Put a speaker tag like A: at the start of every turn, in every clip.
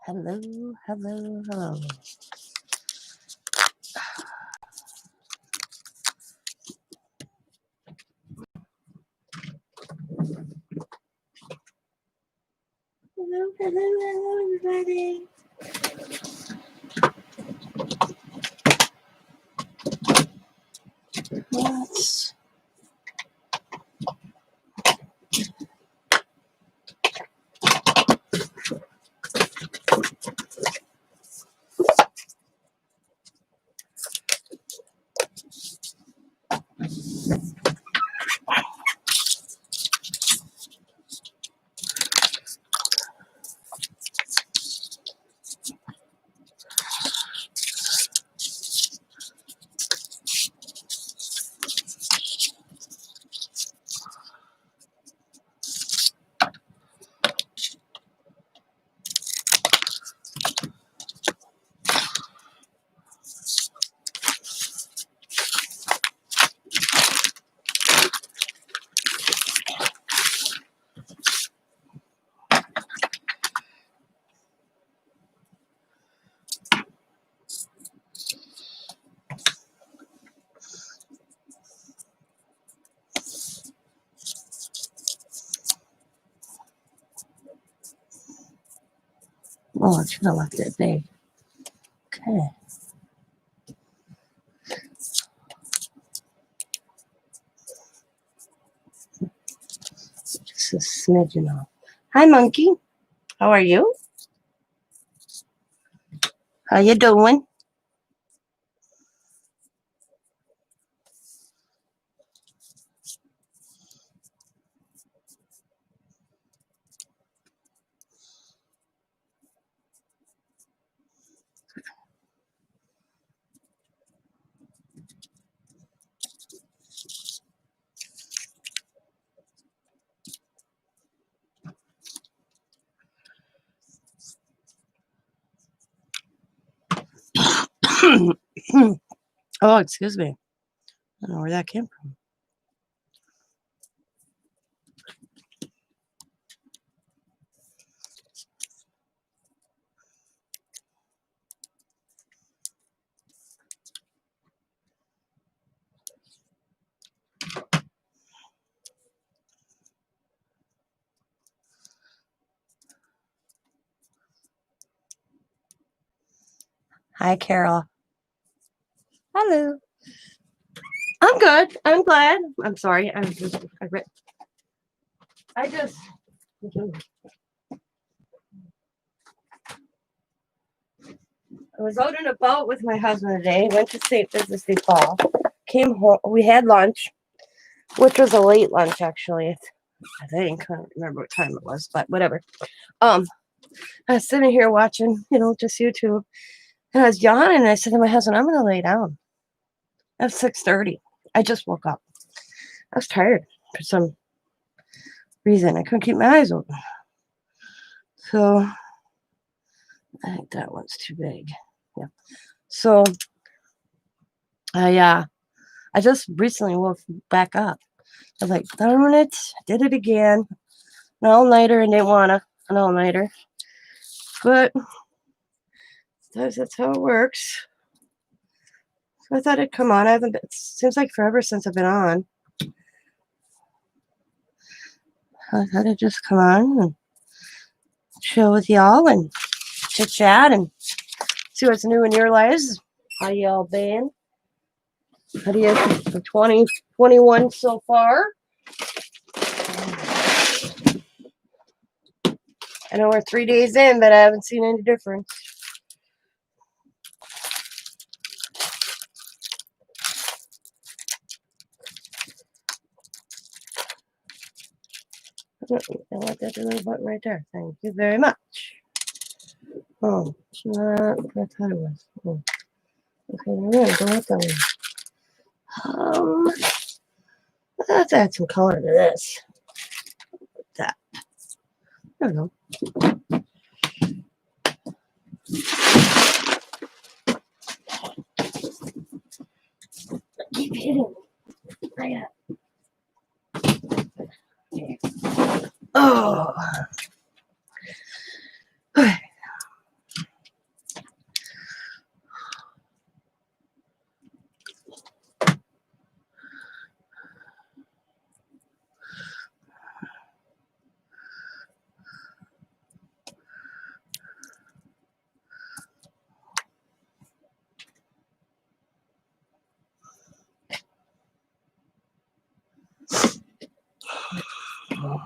A: Hello, hello, hello. Hello, hello, hello, everybody. Let's I should have left it big. Okay. Just a smidgen off. Hi, monkey. How are you? How you doing? Oh, excuse me. I don't know where that came from. Hi, Carol. Hello. I'm good. I'm glad. I'm sorry. I was out and about with my husband today. Went to St. Vincent de Paul. Came home. We had lunch, which was a late lunch actually. I think I don't remember what time it was, but whatever. I was sitting here watching, just YouTube, and I was yawning. And I said to my husband, "I'm gonna lay down." At 6:30. I just woke up. I was tired for some reason. I couldn't keep my eyes open. So I think that one's too big. Yeah. So I just recently woke back up. I was like, darn it, I did it again. An all-nighter and didn't wanna an all-nighter. But that's how it works. So I thought it'd come on. It seems like forever since I've been on. I thought it'd just come on and chill with y'all and chit chat and see what's new in your lives. How y'all been? How do you for 2021 so far? I know we're 3 days in, but I haven't seen any difference. I want that little button right there. Thank you very much. Oh, it's not what I thought it was. Oh. Okay, we're gonna go with that one. Let's add some color to this. Like that. There we go. Keep hitting. Right up. Okay. Oh. Okay. Oh,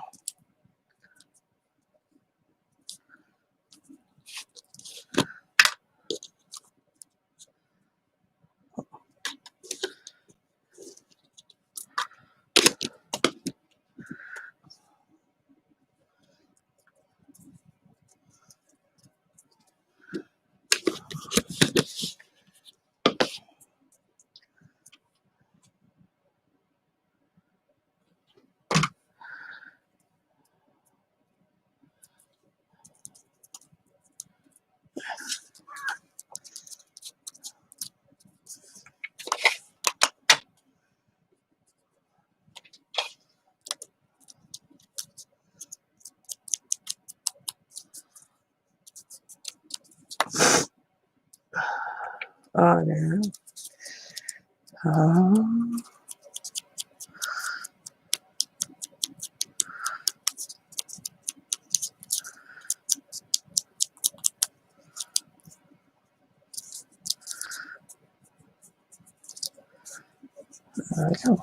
A: no. There we go.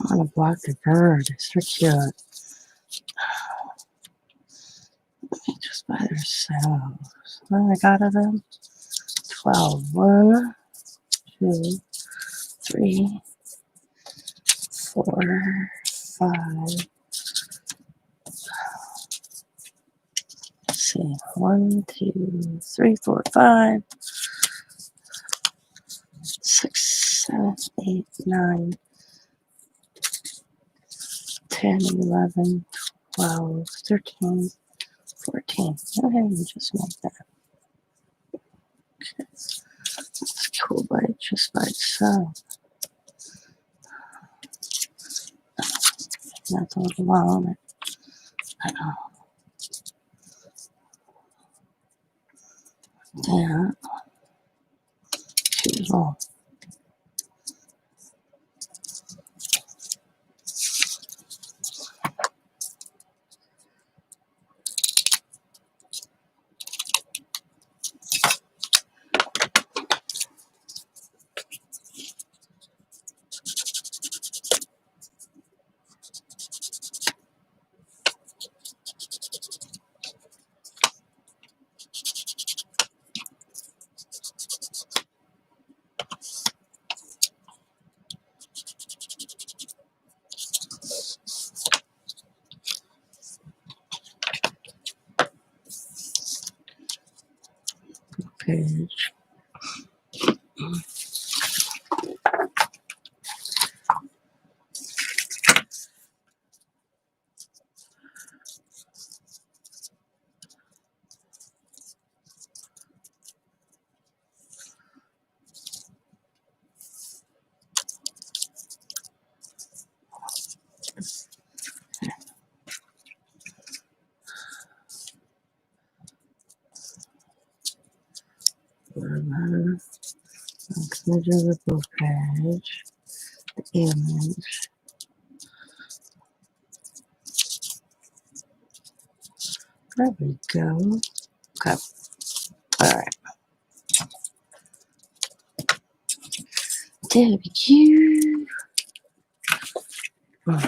A: I want to block the bird. It's so cute. Just by themselves. What do I got of them? 12. 1, 2, 3, 4, 5. Let's see. 1, 2, 3, 4, 5, 6, 7, 8, 9, 10, 11, 12, 13, 14. Okay, you just make that. Okay. It's cool just by itself. That's all alone. That. Choose all. Page. Measure the book page. The image. There we go. Okay. Alright. There we go.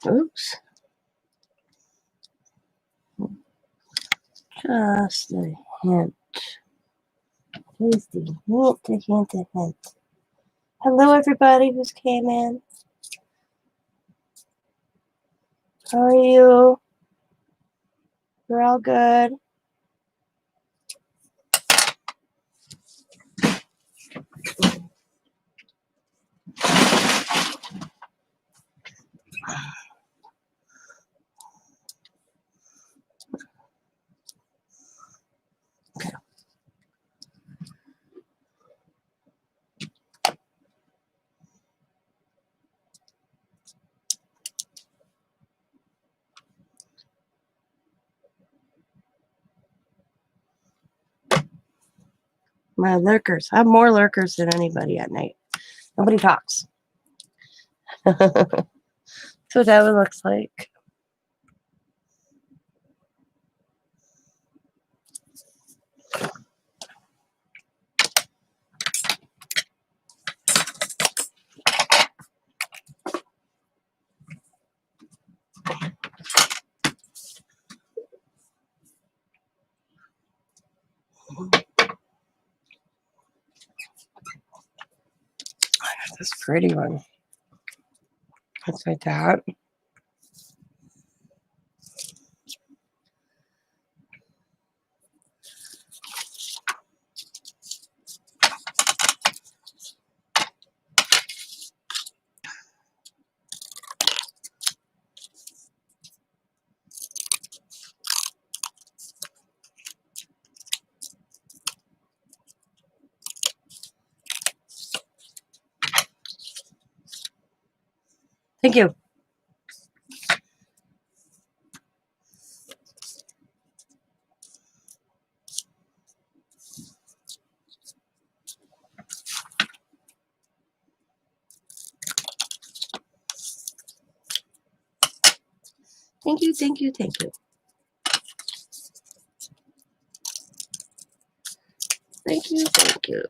A: Oops. Just a hint. Just a hint. Hello, everybody who's came in. How are you? We're all good. My lurkers. I have more lurkers than anybody at night. Nobody talks. That's what that one looks like. This pretty one. Looks like that. Thank you. Thank you, thank you, thank you. Thank you, thank you.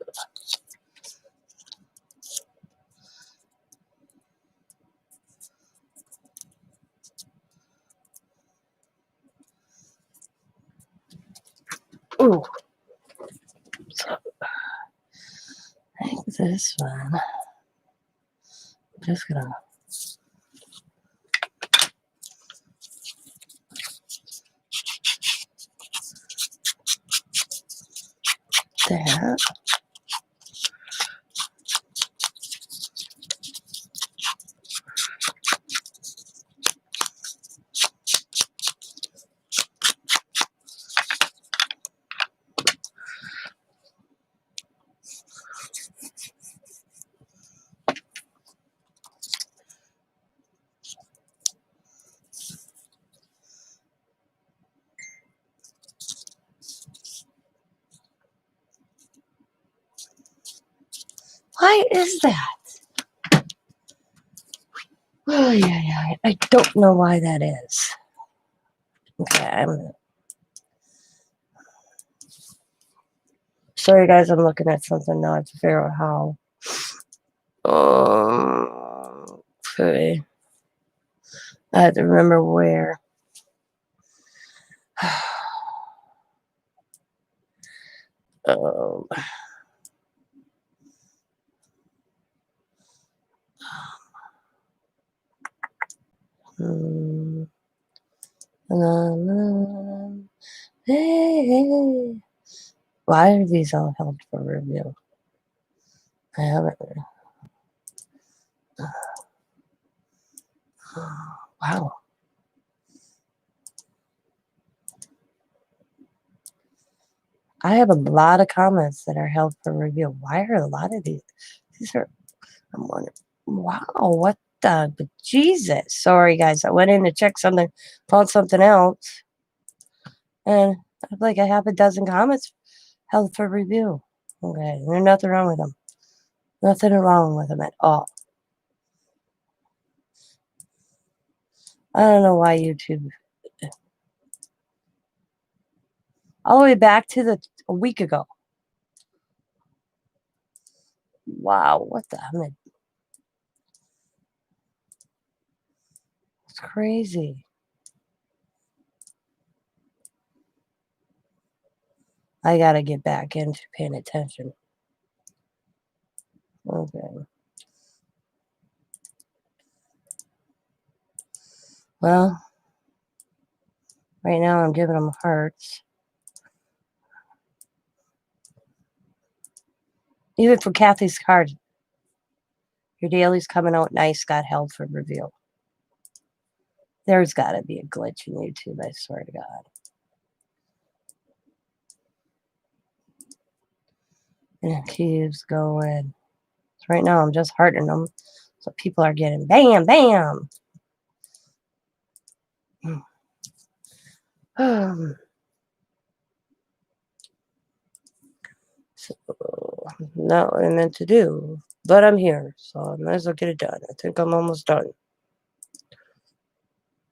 A: Ooh. So, I think this one. I'm just gonna. That. Why is that? Oh, yeah. I don't know why that is. Okay, sorry, guys. I'm looking at something now. I have to figure out how. Okay. I have to remember where. Um, hey. Why are these all held for review? I haven't. Wow. I have a lot of comments that are held for review. Why are a lot of these? These are, I'm wondering, wow, what the Jesus. Sorry, guys. I went in to check something, found something else, and I have like a half a dozen comments held for review. Okay, there's nothing wrong with them. Nothing wrong with them at all. I don't know why YouTube. All the way back to a week ago. Wow, what the hell? It's crazy. I gotta get back into paying attention. Okay. Well, right now I'm giving them hearts. Even for Kathy's card, your daily's coming out nice, got held for review. There's got to be a glitch in YouTube, I swear to God. And it keeps going. So right now I'm just hearting them. So people are getting bam, bam. So, not what I meant to do. But I'm here, so I might as well get it done. I think I'm almost done.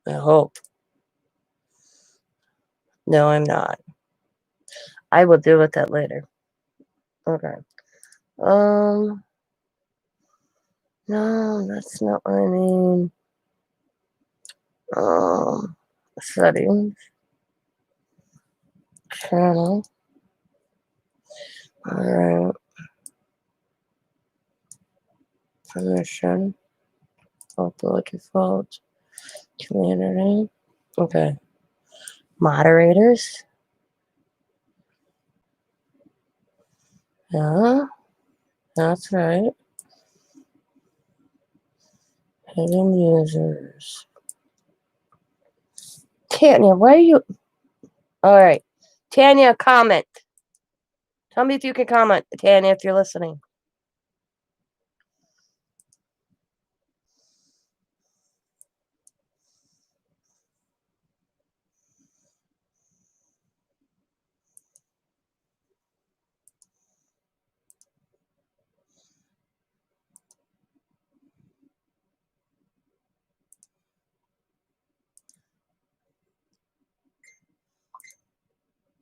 A: I hope. No, I'm not. I will deal with that later. Okay. No, that's not what I mean. Settings. Channel. Alright. Permission. Upload default. Community. Okay. Moderators. Yeah, that's right. Hidden users. Tanya, why are you... Alright. Tanya, comment. Tell me if you can comment, Tanya, if you're listening.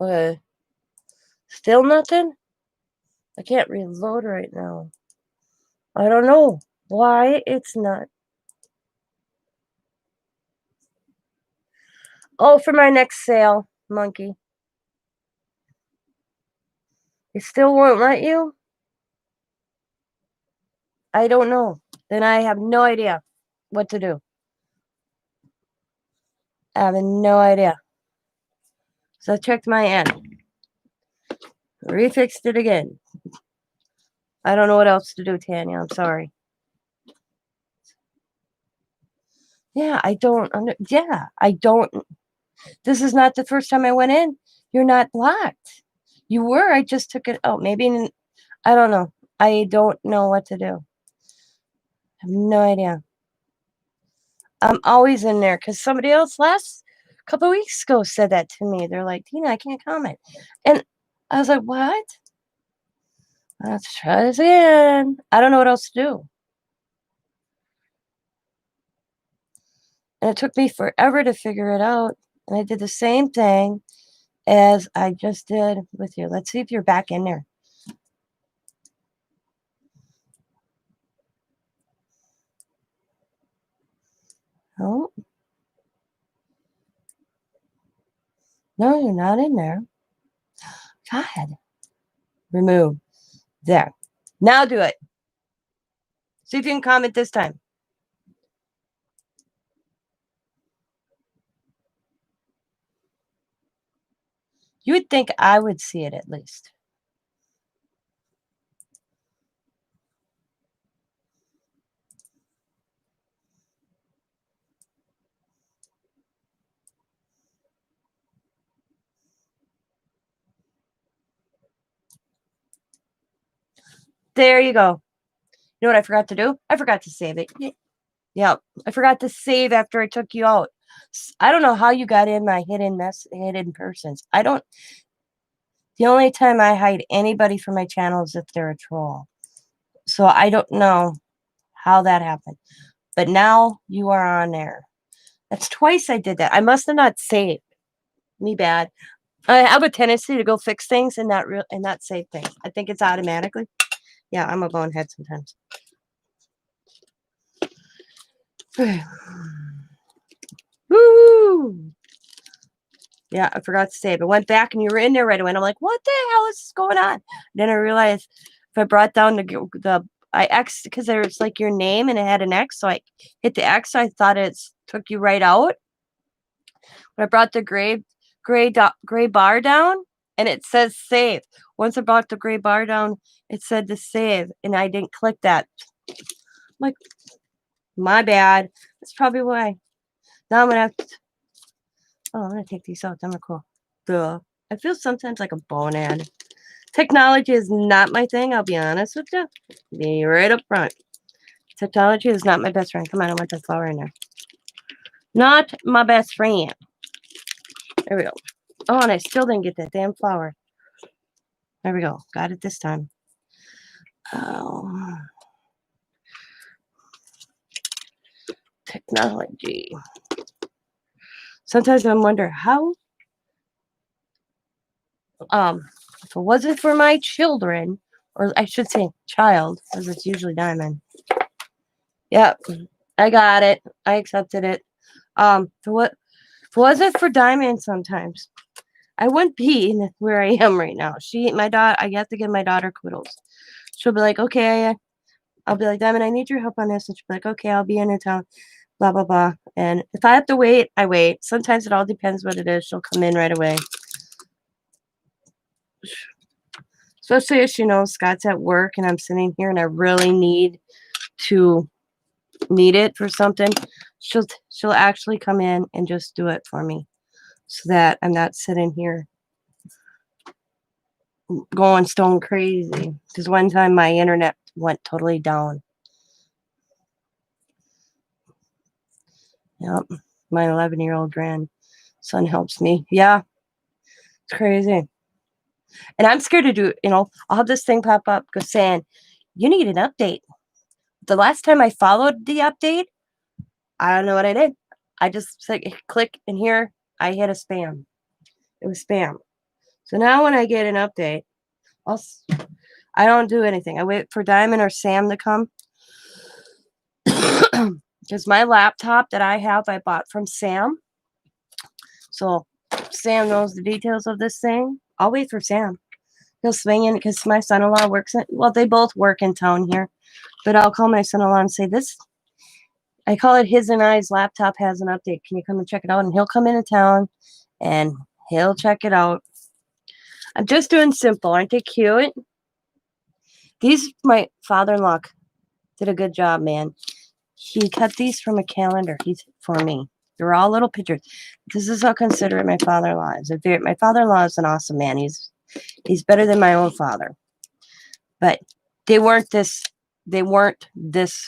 A: Okay. Still nothing? I can't reload right now. I don't know why it's not. Oh, for my next sale, monkey. It still won't let you? I don't know. Then I have no idea what to do. I have no idea. So I checked my end. Refixed it again. I don't know what else to do, Tanya. I'm sorry. Yeah, I don't. Yeah, I don't. This is not the first time I went in. You're not blocked. You were. I just took it out. Maybe. I don't know. I don't know what to do. I have no idea. I'm always in there because somebody else last couple of weeks ago said that to me. They're like, Tina, I can't comment. And I was like, what? Let's try this again. I don't know what else to do. And it took me forever to figure it out. And I did the same thing as I just did with you. Let's see if you're back in there. Oh. No, you're not in there. God. Remove. There. Now do it. See if you can comment this time. You would think I would see it at least. There you go. You know what I forgot to do? I forgot to save it. Yeah, I forgot to save after I took you out. I don't know how you got in my hidden persons. I don't. The only time I hide anybody from my channel is if they're a troll. So I don't know how that happened. But now you are on there. That's twice I did that. I must have not saved. Me bad. I have a tendency to go fix things and not save things. I think it's automatically. Yeah, I'm a bonehead sometimes. Woo! Yeah, I forgot to save. I went back and you were in there right away. And I'm like, what the hell is going on? Then I realized if I brought down I X because there's like your name and it had an X. So I hit the X. So I thought it took you right out. But I brought the gray bar down and it says save. Once I brought the gray bar down, it said to save and I didn't click that. I'm like, my bad. That's probably why. Now I'm going to have to. Oh, I'm going to take these out. Them are cool. Duh. I feel sometimes like a bonehead. Technology is not my thing. I'll be honest with you. Be right up front. Technology is not my best friend. Come on, I want that flower in there. Not my best friend. There we go. Oh, and I still didn't get that damn flower. There we go. Got it this time. Oh. Technology. Sometimes I wonder how. If it wasn't for my children, or I should say child, because it's usually Diamond. Yep, I got it. I accepted it. If it wasn't for Diamond, sometimes I wouldn't be where I am right now. My daughter. I have to give my daughter kudos. She'll be like, okay. I'll be like, Diamond, I need your help on this, and she'll be like, okay, I'll be in town. Blah blah blah. And if I have to wait, I wait. Sometimes it all depends what it is. She'll come in right away. Especially if she knows Scott's at work and I'm sitting here and I really need it for something, she'll actually come in and just do it for me so that I'm not sitting here going stone crazy. Because one time my internet went totally down. Yep. My 11-year-old grandson helps me. Yeah. It's crazy. And I'm scared to do, I'll have this thing pop up saying, you need an update. The last time I followed the update, I don't know what I did. I just said click and here I hit a spam. It was spam. So now when I get an update, I don't do anything. I wait for Diamond or Sam to come. Because my laptop that I have, I bought from Sam. So Sam knows the details of this thing. I'll wait for Sam. He'll swing in because my son-in-law works they both work in town here. But I'll call my son-in-law and say, I call it his and I's laptop has an update. Can you come and check it out? And he'll come into town and he'll check it out. I'm just doing simple. Aren't they cute? My father-in-law did a good job, man. He cut these from a calendar for me. They're all little pictures. This is how considerate my father-in-law is. My father-in-law is an awesome man. He's better than my own father. But they weren't this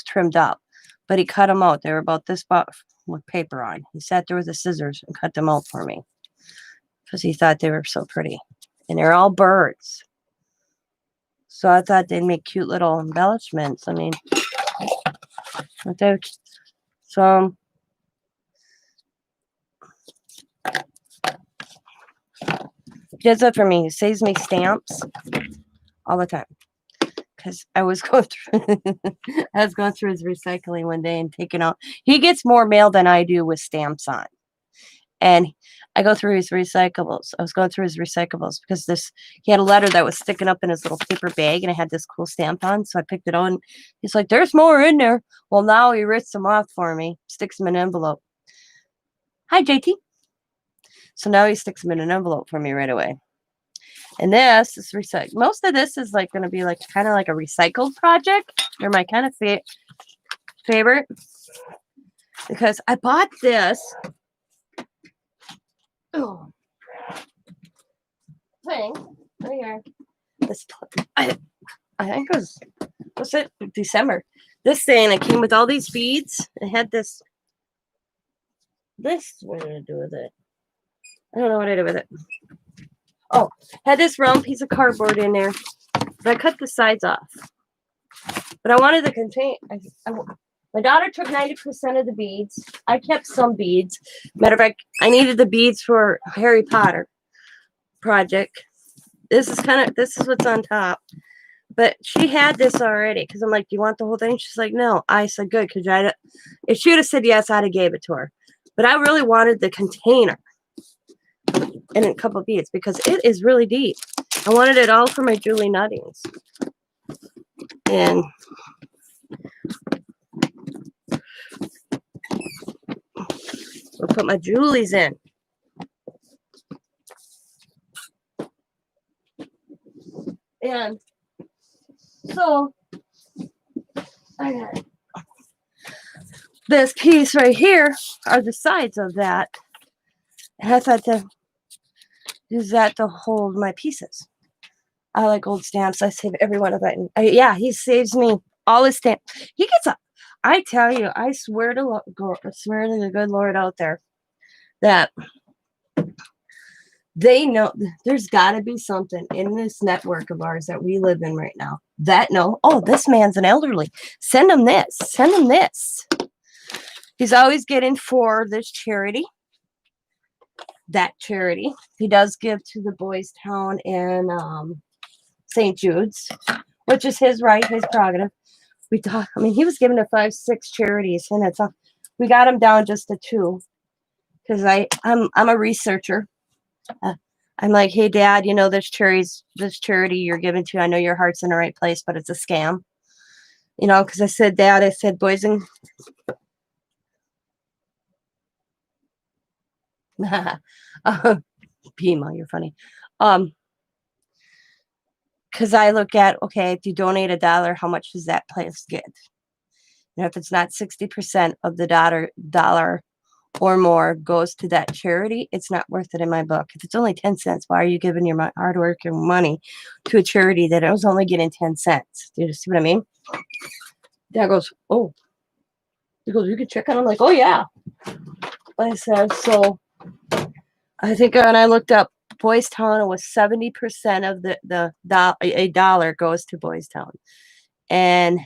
A: trimmed up. But he cut them out. They were about this with paper on. He sat there with the scissors and cut them out for me. Because he thought they were so pretty. And they're all birds. So I thought they'd make cute little embellishments. I mean, so he does that for me. He saves me stamps all the time. Because I was going through his recycling one day and taking out. He gets more mail than I do with stamps on. And I go through his recyclables. I was going through his recyclables because he had a letter that was sticking up in his little paper bag and it had this cool stamp on. So I picked it on. He's like, there's more in there. Well, now he rips them off for me, sticks them in an envelope. Hi, JT. So now he sticks them in an envelope for me right away. And this is recycled. Most of this is like going to be like kind of like a recycled project. They're my kind of favorite because I bought this. Oh, thing right here. This I think it was it December. This thing it came with all these beads. It had this. What did I do with it? I don't know what I did with it. Oh, had this round piece of cardboard in there. But I cut the sides off. But I wanted to contain. My daughter took 90% of the beads. I kept some beads. Matter of fact, I needed the beads for Harry Potter project. This is what's on top. But she had this already because I'm like, do you want the whole thing? She's like, no. I said, good, because if she would have said yes, I'd have gave it to her. But I really wanted the container and a couple of beads because it is really deep. I wanted it all for my Julie Nuttings. And we'll put my Julies in. And so I got this piece right here are the sides of that. And I thought to use that to hold my pieces. I like old stamps. I save every one of it. Yeah, he saves me all his stamps. He gets up. I tell you, I swear to the good Lord out there that they know there's got to be something in this network of ours that we live in right now that know, oh, this man's an elderly. Send him this. Send him this. He's always getting for this charity. That charity. He does give to the Boys Town and St. Jude's, which is his right, his prerogative. He was given to 5, 6 charities, and we got him down just to 2 because I'm a researcher. I'm like, hey, Dad, this charity you're giving to, I know your heart's in the right place, but it's a scam. Because I said, Dad, boys and Pima, you're funny. Because I look at, okay, if you donate $1, how much does that place get? If it's not 60% of the dollar or more goes to that charity, it's not worth it in my book. If it's only 10 cents, why are you giving your hard work and money to a charity that was only getting 10 cents? Do you see what I mean? Dad goes, oh. He goes, you can check on. I'm like, oh, yeah. I said, so I think when I looked up Boys Town, it was 70% of a dollar goes to Boys Town. And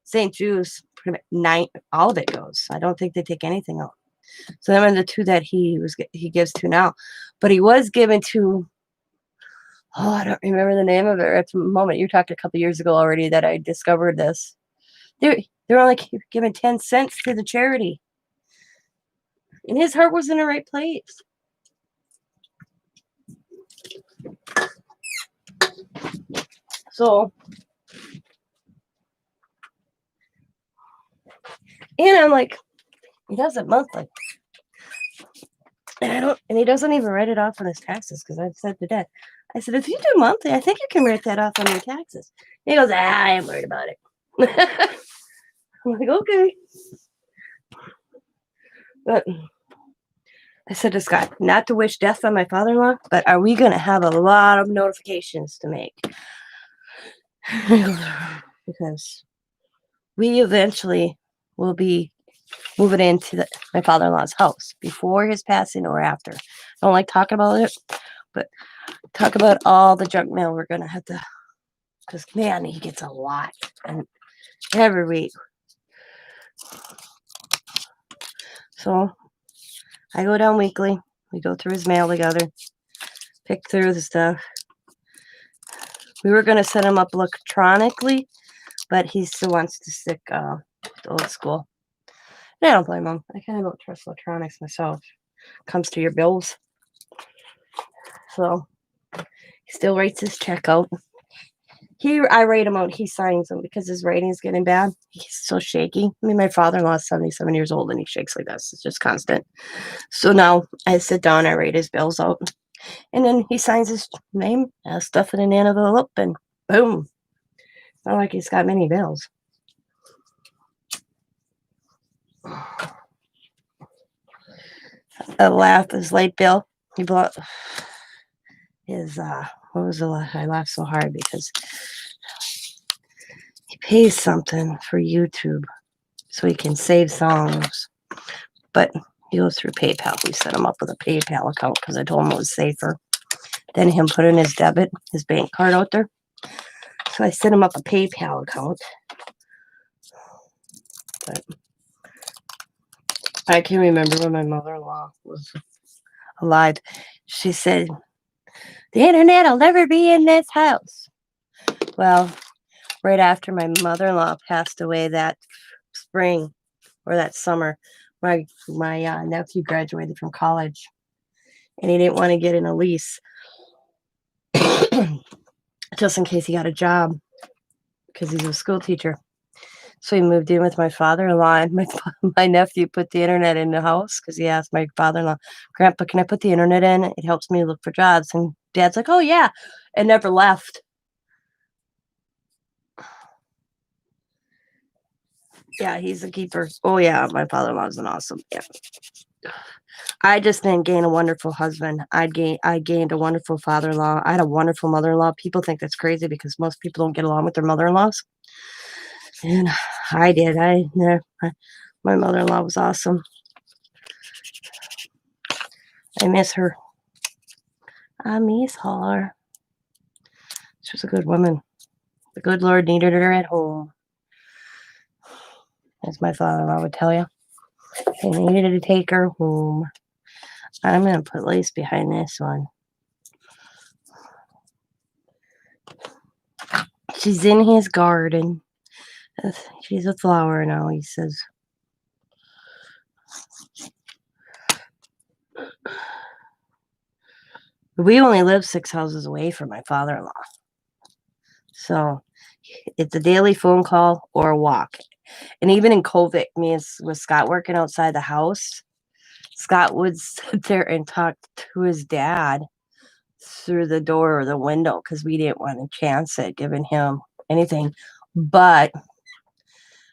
A: St. Jude's, all of it goes. I don't think they take anything out. So them are the 2 that he gives to now. But he was given to, I don't remember the name of it at the moment. You talked a couple years ago already that I discovered this. They're only giving 10 cents to the charity. And his heart was in the right place. So, and I'm like, he does it monthly. And he doesn't even write it off on his taxes because I've said to Dad, I said, if you do monthly, I think you can write that off on your taxes. And he goes, I ain't worried about it. I'm like, okay. But I said to Scott, not to wish death on my father-in-law, but are we going to have a lot of notifications to make? Because we eventually will be moving into my father-in-law's house before his passing or after. I don't like talking about it, but talk about all the junk mail we're going to have to, because, man, he gets a lot and every week. So I go down weekly. We go through his mail together, pick through the stuff. We were going to set him up electronically, but he still wants to stick to old school. And I don't blame him. I kind of don't trust electronics myself. Comes to your bills. So he still writes his check out. I write him out. He signs them because his writing's getting bad. He's so shaky. My father-in-law is 77 years old and he shakes like this. It's just constant. So now I sit down, I write his bills out. And then he signs his name, stuff in an envelope, and boom. It's not like he's got many bills. I laugh. His light bill. He bought his, what was the last? I laughed so hard because he pays something for YouTube so he can save songs. But he goes through PayPal. We set him up with a PayPal account because I told him it was safer than him putting his bank card out there. So I set him up a PayPal account. But I can remember when my mother-in-law was alive. She said, the internet will never be in this house. Well, right after my mother-in-law passed away that spring or that summer, my nephew graduated from college, and he didn't want to get in a lease just in case he got a job because he's a school teacher. So he moved in with my father-in-law, and my nephew put the internet in the house because he asked my father-in-law, Grandpa, can I put the internet in? It helps me look for jobs. And Dad's like, oh, yeah, and never left. Yeah, he's a keeper. Oh, yeah, my father-in-law is an awesome. Yeah. I just didn't gain a wonderful husband. I gained a wonderful father-in-law. I had a wonderful mother-in-law. People think that's crazy because most people don't get along with their mother-in-laws. And I did. My mother-in-law was awesome. I miss her. I miss her. She was a good woman. The good Lord needed her at home. As my father-in-law would tell you. He needed to take her home. I'm going to put lace behind this one. She's in his garden. She's a flower now, he says. We only live 6 houses away from my father-in-law. So it's a daily phone call or a walk. And even in COVID, me and with Scott working outside the house, Scott would sit there and talk to his dad through the door or the window because we didn't want to chance it, giving him anything. But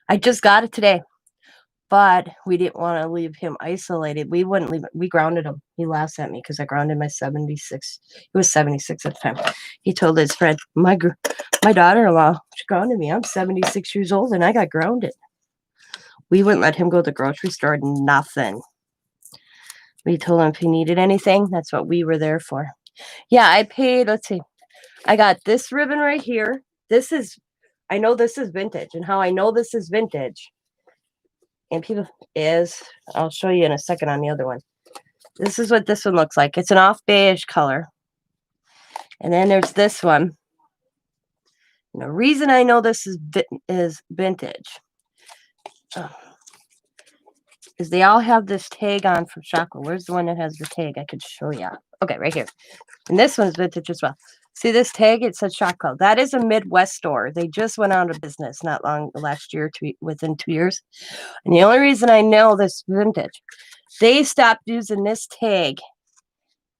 A: I just got it today. But we didn't want to leave him isolated. We wouldn't leave. We grounded him. He laughs at me because I grounded my 76. He was 76 at the time. He told his friend, my daughter-in-law, she grounded me. I'm 76 years old and I got grounded. We wouldn't let him go to the grocery store. Nothing. We told him if he needed anything, that's what we were there for. Yeah, I paid. Let's see. I got this ribbon right here. I know this is vintage. And how I know this is vintage. And I'll show you in a second on the other one. This is what this one looks like. It's an off beige color. And then there's this one. And the reason I know this is vintage is they all have this tag on from chocolate. Where's the one that has the tag? I could show you. Okay, right here. And this one's vintage as well. See this tag? It says chocolate. That is a Midwest store. They just went out of business not long last year, within 2 years. And the only reason I know this vintage, they stopped using this tag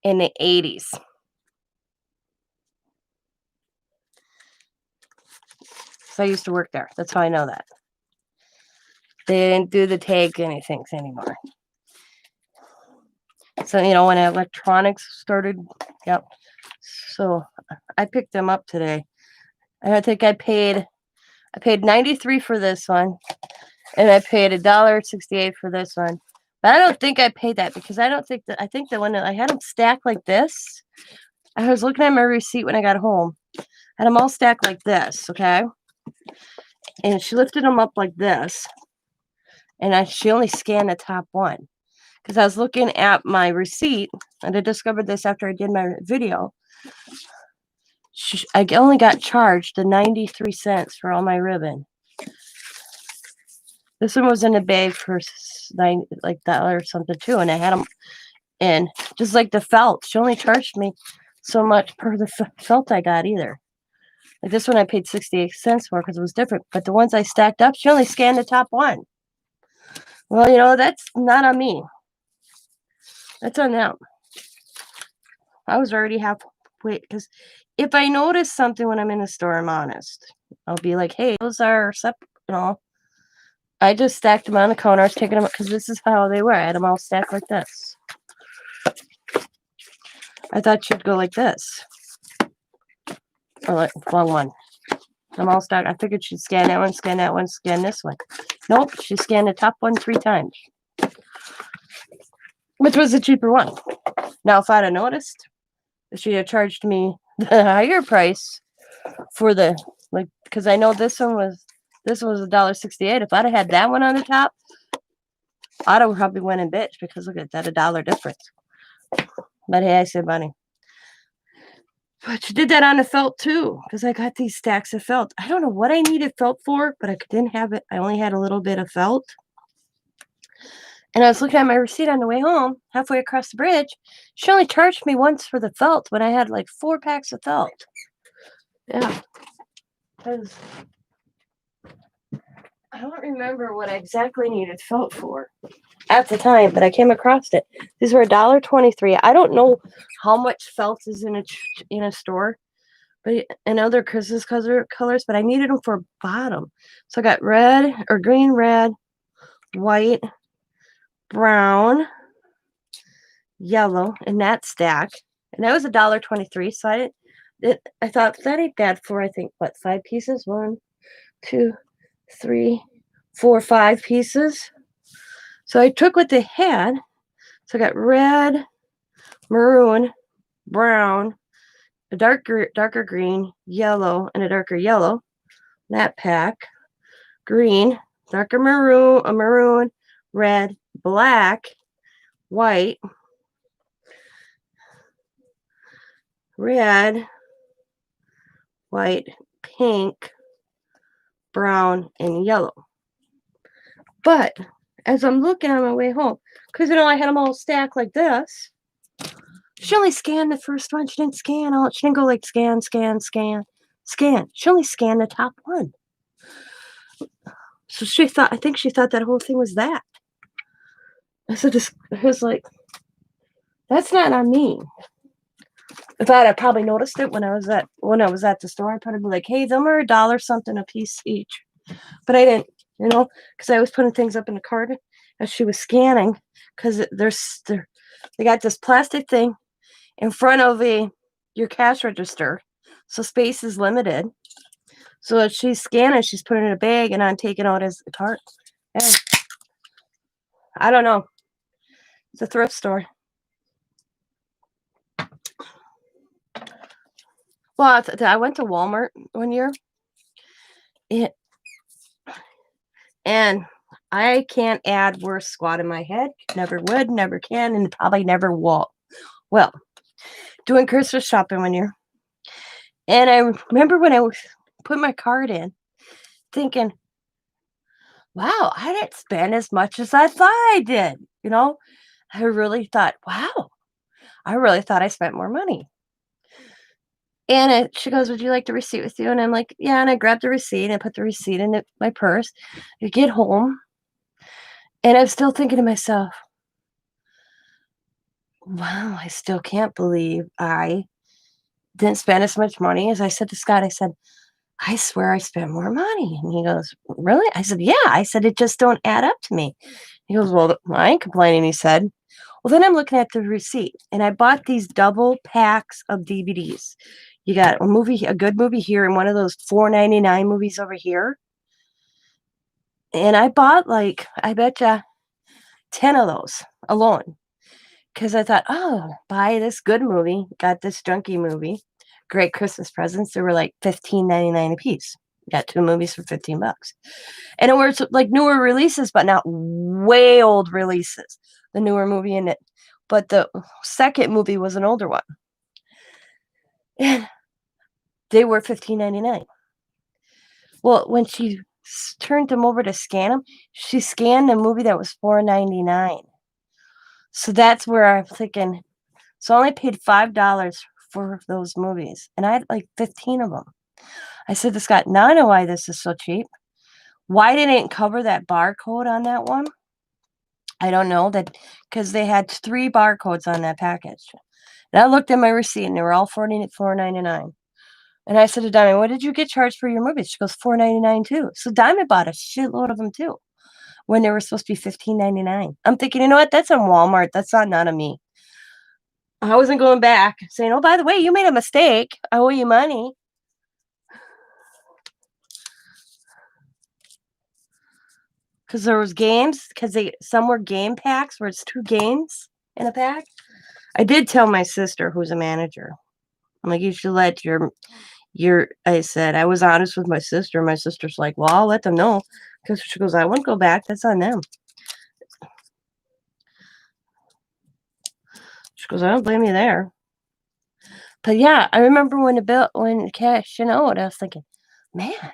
A: in the 80s. So I used to work there. That's how I know that. They didn't do the tag anything anymore. So, when electronics started, yep. So I picked them up today. And I think I paid $93 for this one. And I paid $1.68 for this one. But I don't think I paid that because I think the one that I had them stacked like this. I was looking at my receipt when I got home. I had them all stacked like this, okay? And she lifted them up like this. And she only scanned the top one. Because I was looking at my receipt, and I discovered this after I did my video. I only got charged the 93 cents for all my ribbon. This one was in a bag for $9 or something too, and I had them in. Just like the felt, she only charged me so much per the felt I got either. Like this one, I paid 68 cents for because it was different. But the ones I stacked up, she only scanned the top one. Well, that's not on me. That's on them. I was already halfway because if I notice something when I'm in the store, I'm honest. I'll be like, hey, those are separate, I just stacked them on the counter. I was taking them up because this is how they were. I had them all stacked like this. I thought she'd go like this. Or like wrong one. I'm all stacked. I figured she'd scan that one, scan this one. Nope, she scanned the top one 3 times. Which was the cheaper one. Now, if I'd have noticed, she'd have charged me the higher price for because I know this one This one was $1.68. If I'd have had that one on the top, I'd have probably went in bitch because look at that, $1 difference. But hey, I saved money. But you did that on the felt too, because I got these stacks of felt. I don't know what I needed felt for, but I didn't have it. I only had a little bit of felt. And I was looking at my receipt on the way home, halfway across the bridge. She only charged me once for the felt when I had like 4 packs of felt. Yeah. Because I don't remember what I exactly needed felt for at the time, but I came across it. These were $1.23. I don't know how much felt is in a store, but and other Christmas colors, but I needed them for bottom. So I got red or green, red, white, brown, yellow in that stack, and that was $1.23. So I thought that ain't bad for, I think, what, 5 pieces? 1, 2, 3, 4, 5 pieces. So I took what they had. So I got red, maroon, brown, a darker green, yellow, and a darker yellow. That pack. Green, darker maroon, red, black, white, red, white, pink, brown, and yellow. But as I'm looking on my way home, because I had them all stacked like this, she only scanned the first one. She didn't scan all. She didn't go like scan, scan, scan, scan. She only scanned the top one. So I think she thought that whole thing was that. I said, it was like, that's not on me. I thought I probably noticed it when I was at the store. I'd probably be like, hey, them are $1 something a piece each. But I didn't, because I was putting things up in the cart as she was scanning, because they got this plastic thing in front of your cash register, so space is limited. So as she's scanning, she's putting it in a bag, and I'm taking out as a cart. And I don't know. It's a thrift store. Well, I went to Walmart one year, and I can't add worse squat in my head. Never would, never can, and probably never will. Well, doing Christmas shopping one year, and I remember when I put my card in, thinking, wow, I didn't spend as much as I thought I did. I really thought, wow, I really thought I spent more money. And she goes, would you like the receipt with you? And I'm like, yeah. And I grabbed the receipt and I put the receipt in my purse. I get home, and I'm still thinking to myself, wow, I still can't believe I didn't spend as much money. As I said to Scott, I said, I swear I spent more money. And he goes, really? I said, yeah. I said, it just don't add up to me. He goes, well, I ain't complaining. He said, well, then I'm looking at the receipt, and I bought these double packs of DVDs. You got a good movie here, and one of those $4.99 movies over here. And I bought I bet you 10 of those alone. Because I thought, oh, buy this good movie, got this junky movie, great Christmas presents. They were like $15.99 a piece. Got 2 movies for $15. And it was like newer releases, but not way old releases. The newer movie in it. But the second movie was an older one. And they were $15.99. Well, when she turned them over to scan them, she scanned a movie that was $4.99. So that's where I'm thinking, so I only paid $5 for those movies. And I had like 15 of them. I said to Scott, now I know why this is so cheap. Why didn't it cover that barcode on that one? I don't know. Because they had 3 barcodes on that package. And I looked at my receipt, and they were all $4.99. And I said to Diamond, what did you get charged for your movies? She goes, $4.99 too. So Diamond bought a shitload of them too, when they were supposed to be $15.99. I'm thinking, you know what? That's on Walmart. That's not none of me. I wasn't going back saying, oh, by the way, you made a mistake. I owe you money. Because there was games, because some were game packs where it's 2 games in a pack. I did tell my sister, who's a manager, I'm like, you should let your I said, I was honest with my sister. My sister's like, well, I'll let them know. Because she goes, I wouldn't go back. That's on them. She goes, I don't blame you there. But yeah, I remember when cash out, I was thinking, man,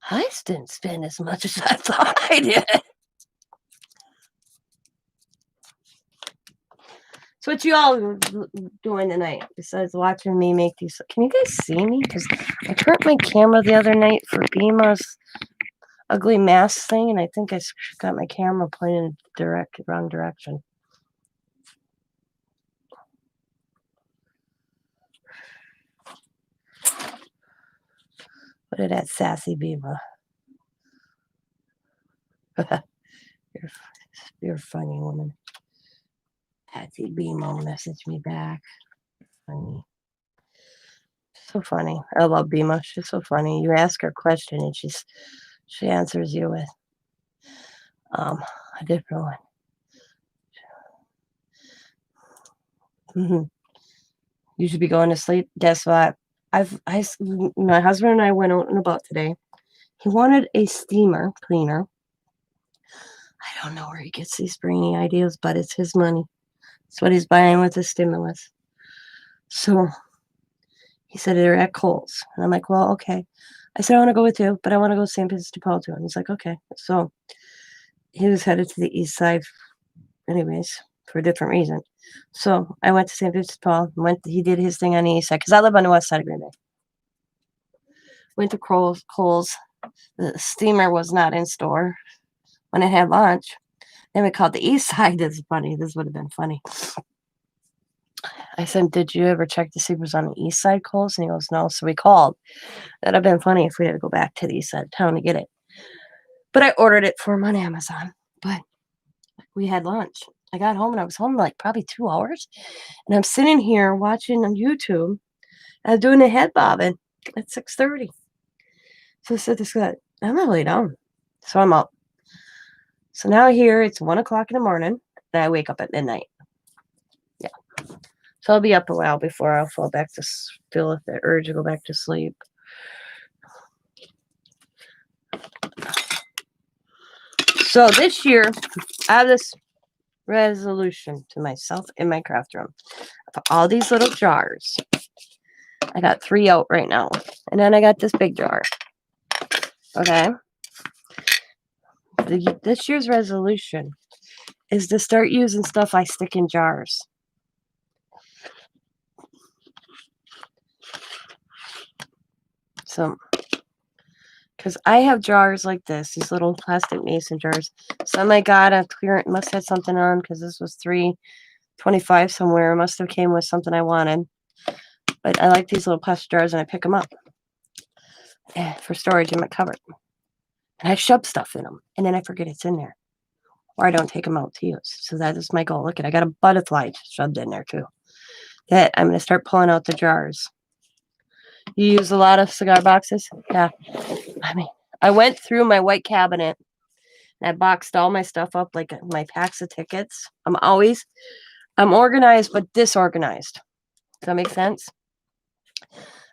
A: I didn't spend as much as I thought I did. So what you all doing tonight besides watching me make these? Can you guys see me? Because I turned my camera the other night for Bima's ugly mask thing, and I think I got my camera pointed in wrong direction. Look at that sassy Bima. You're a funny woman. Patsy Bimo messaged me back. Funny. So funny. I love Bima. She's so funny. You ask her a question and she answers you with a different one. You should be going to sleep. Guess what? My husband and I went out and about today. He wanted a steamer cleaner. I don't know where he gets these brainy ideas, but it's his money. It's what he's buying with his stimulus. So he said they're at Kohl's. And I'm like, well, okay. I said, I want to go with you, but I want to go to St. Vincent de Paul too. And he's like, okay. So he was headed to the east side anyways, for a different reason. So I went to St. Vincent de Paul. He did his thing on the east side because I live on the west side of Green Bay. Went to Kohl's. The steamer was not in store when I had lunch. Then we called the east side. This is funny. This would have been funny. I said, did you ever check to see if it was on the east side Kohl's? And he goes, no. So we called. That'd have been funny if we had to go back to the east side of town to get it. But I ordered it for him on Amazon. But we had lunch. I got home and I was home like probably 2 hours. And I'm sitting here watching on YouTube. I was doing a head bobbing at 6:30. So I said this guy, I'm gonna lay down. So I'm up. So now here it's 1 o'clock in the morning and I wake up at midnight. Yeah. So I'll be up a while before I'll feel the urge to go back to sleep. So this year, I have this resolution to myself in my craft room. I put all these little jars. I got 3 out right now. And then I got this big jar. Okay. This year's resolution is to start using stuff I stick in jars. So, because I have jars like this, these little plastic mason jars. Some I got on clearance, must have something on because this was $3.25 somewhere. It must have came with something I wanted. But I like these little plastic jars and I pick them up for storage in my cupboard. And I shove stuff in them and then I forget it's in there. Or I don't take them out to use. So that is my goal. Look at, I got a butterfly shoved in there too. That I'm going to start pulling out the jars. You use a lot of cigar boxes? Yeah. I mean, I went through my white cabinet and I boxed all my stuff up like my packs of tickets. I'm organized but disorganized. Does that make sense?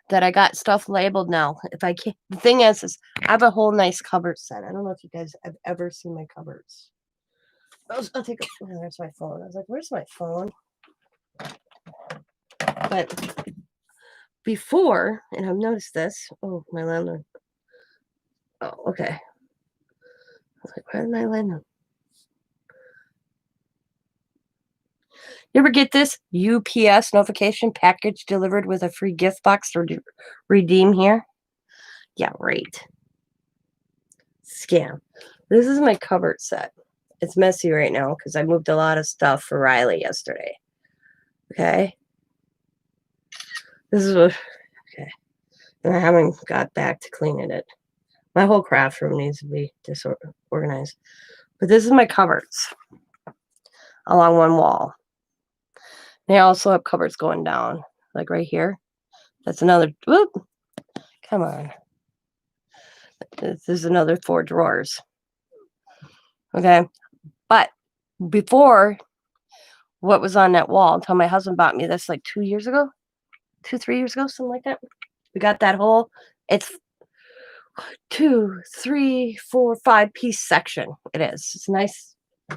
A: That I got stuff labeled now. If I can't, the thing is I have a whole nice cupboard set. I don't know if you guys have ever seen my cupboards. I'll take. Oh, there's my phone. I was like, "Where's my phone?" But before, and I've noticed this. Oh, my landlord. Oh, okay. I was like, "Where's my landlord?" You ever get this UPS notification package delivered with a free gift box to redeem here? Yeah, right. Scam. This is my cupboard set. It's messy right now because I moved a lot of stuff for Riley yesterday. Okay. This is what, okay. And I haven't got back to cleaning it. My whole craft room needs to be disorganized. But this is my cupboards along one wall. They also have cupboards going down, like right here. That's another, whoop. Come on. This is another 4 drawers. Okay. But before, what was on that wall until my husband bought me this like 2 years ago? 2, 3 years ago, something like that. We got that whole, it's 2, 3, 4, 5 piece section. It is. It's nice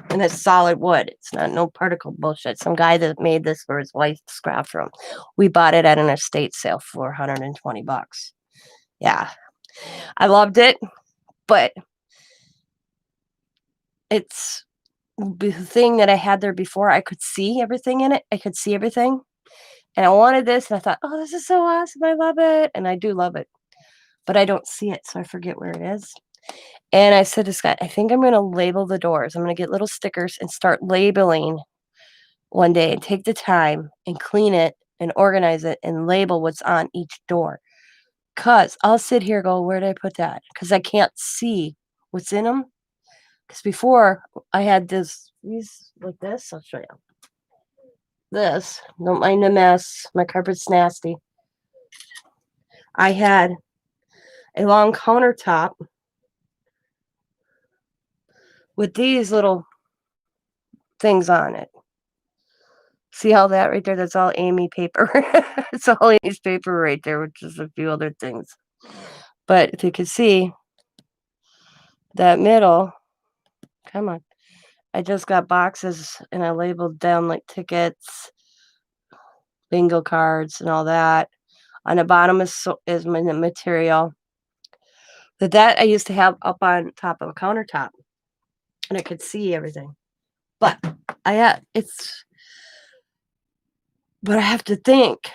A: and it's solid wood. It's not no particle bullshit. Some guy that made this for his wife's craft room. We bought it at an estate sale for $120. Yeah, I loved it, but it's the thing that I had there before. I could see everything in it. I could see everything, and I wanted this, and I thought, oh, this is so awesome. I love it, and I do love it, but I don't see it, so I forget where it is. And I said to Scott, I think I'm going to label the doors. I'm going to get little stickers and start labeling one day and take the time and clean it and organize it and label what's on each door. Because I'll sit here and go, where did I put that? Because I can't see what's in them. Because before I had these like this. I'll show you. This. Don't mind the mess. My carpet's nasty. I had a long countertop with these little things on it. See all that right there? That's all Amy paper. It's all Amy's paper right there, which is a few other things. But if you can see that middle, come on. I just got boxes and I labeled down like tickets, bingo cards, and all that. On the bottom is my material. But that I used to have up on top of a countertop, and I could see everything. But I have to think,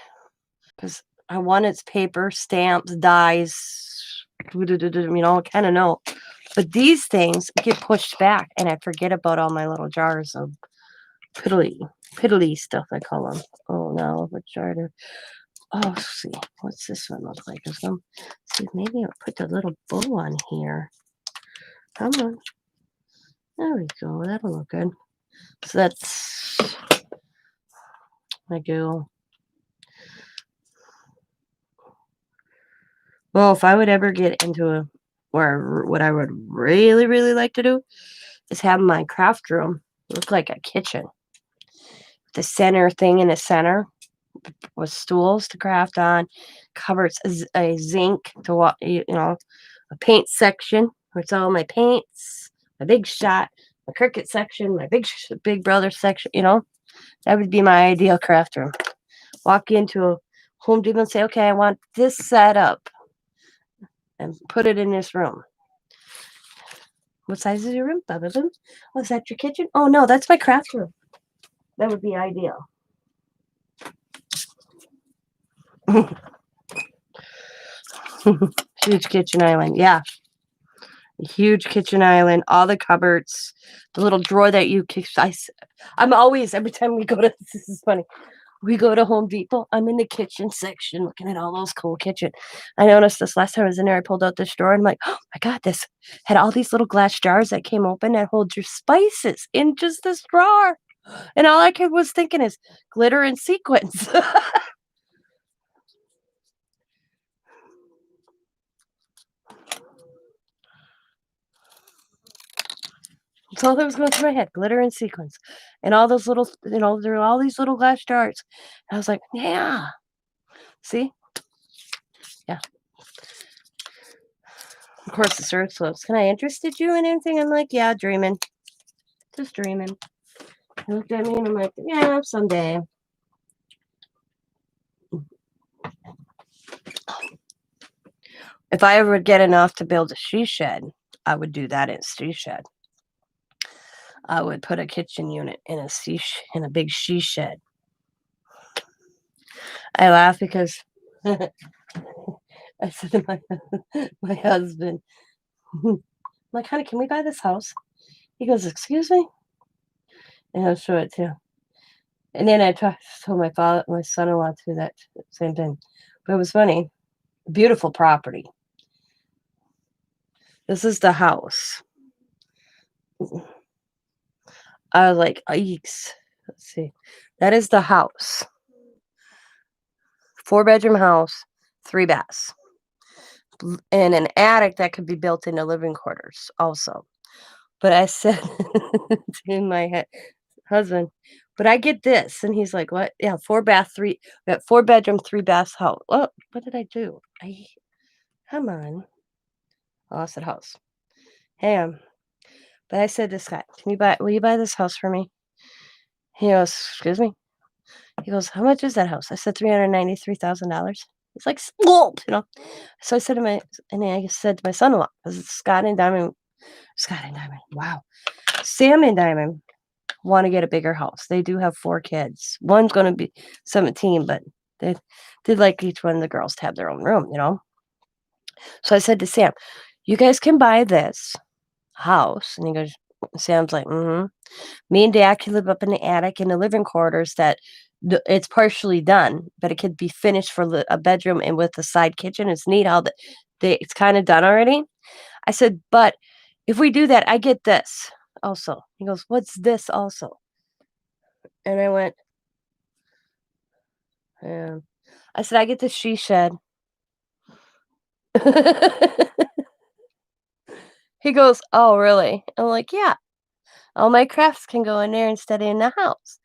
A: because I want its paper, stamps, dies, kind of know. But these things get pushed back, and I forget about all my little jars of piddly stuff, I call them. Oh, no, what jar to... Oh, let's see. What's this one look like? See, maybe I'll put the little bow on here. Come on. There we go. That'll look good. So that's my goo. Well, if I would ever get into what I would really, really like to do is have my craft room look like a kitchen. The center thing in the center with stools to craft on, cupboards, a zinc to walk, a paint section where it's all my paints, my big shot, my Cricut section, my big brother section. That would be my ideal craft room. Walk into a Home Depot and say, okay, I want this set up, and put it in this room. What size is your room? Oh, is that your kitchen? Oh, no, that's my craft room. That would be ideal. Huge kitchen island. Yeah. A huge kitchen island. All the cupboards. The little drawer that you kick. I'm always, every time we go to, this is funny. We go to Home Depot. I'm in the kitchen section looking at all those cool kitchen. I noticed this last time I was in there. I pulled out this drawer and I'm like, oh my God, this had all these little glass jars that came open that hold your spices in just this drawer. And all I was thinking is glitter and sequins. That's all that was going through my head, glitter and sequins. And all those little, there are all these little glass jars. And I was like, yeah. See? Yeah. Of course, the search slopes. Can I interested you in anything? I'm like, yeah, dreaming. Just dreaming. He looked at me and I'm like, yeah, someday. If I ever would get enough to build a she shed, I would do that in a she shed. I would put a kitchen unit in a big she shed. I laugh because I said to my husband, I'm like, honey, can we buy this house? He goes, excuse me? And I'll show it too. And then I told my son-in-law too that same thing. But it was funny. Beautiful property. This is the house. I was like, yikes. Let's see. That is the house. 4-bedroom house, 3 baths. And an attic that could be built into living quarters also. But I said in my head, husband. But I get this, and he's like, "What? Yeah, 4 bath, 3. We got 4 bedroom, 3 bath house. What did I do? Come on. Oh, I said house. Hey, but I said this guy, will you buy this house for me? He goes, excuse me. He goes, how much is that house? I said $393,000. He's like, sold, you know. So I said to my son-in-law, because it's Scott and Diamond. Wow. Sam and Diamond want to get a bigger house. They do have 4 kids. One's going to be 17, but they'd like each one of the girls to have their own room, you know. So I said to Sam, you guys can buy this house. And Sam's like, mm-hmm. Me and Dad can live up in the attic in the living quarters that it's partially done, but it could be finished for a bedroom and with a side kitchen. It's neat how it's kind of done already. I said, but if we do that, I get this also. He goes, what's this also? And I went, I said, I get the she shed. He goes, oh, really? I'm like, yeah. All my crafts can go in there instead of in the house.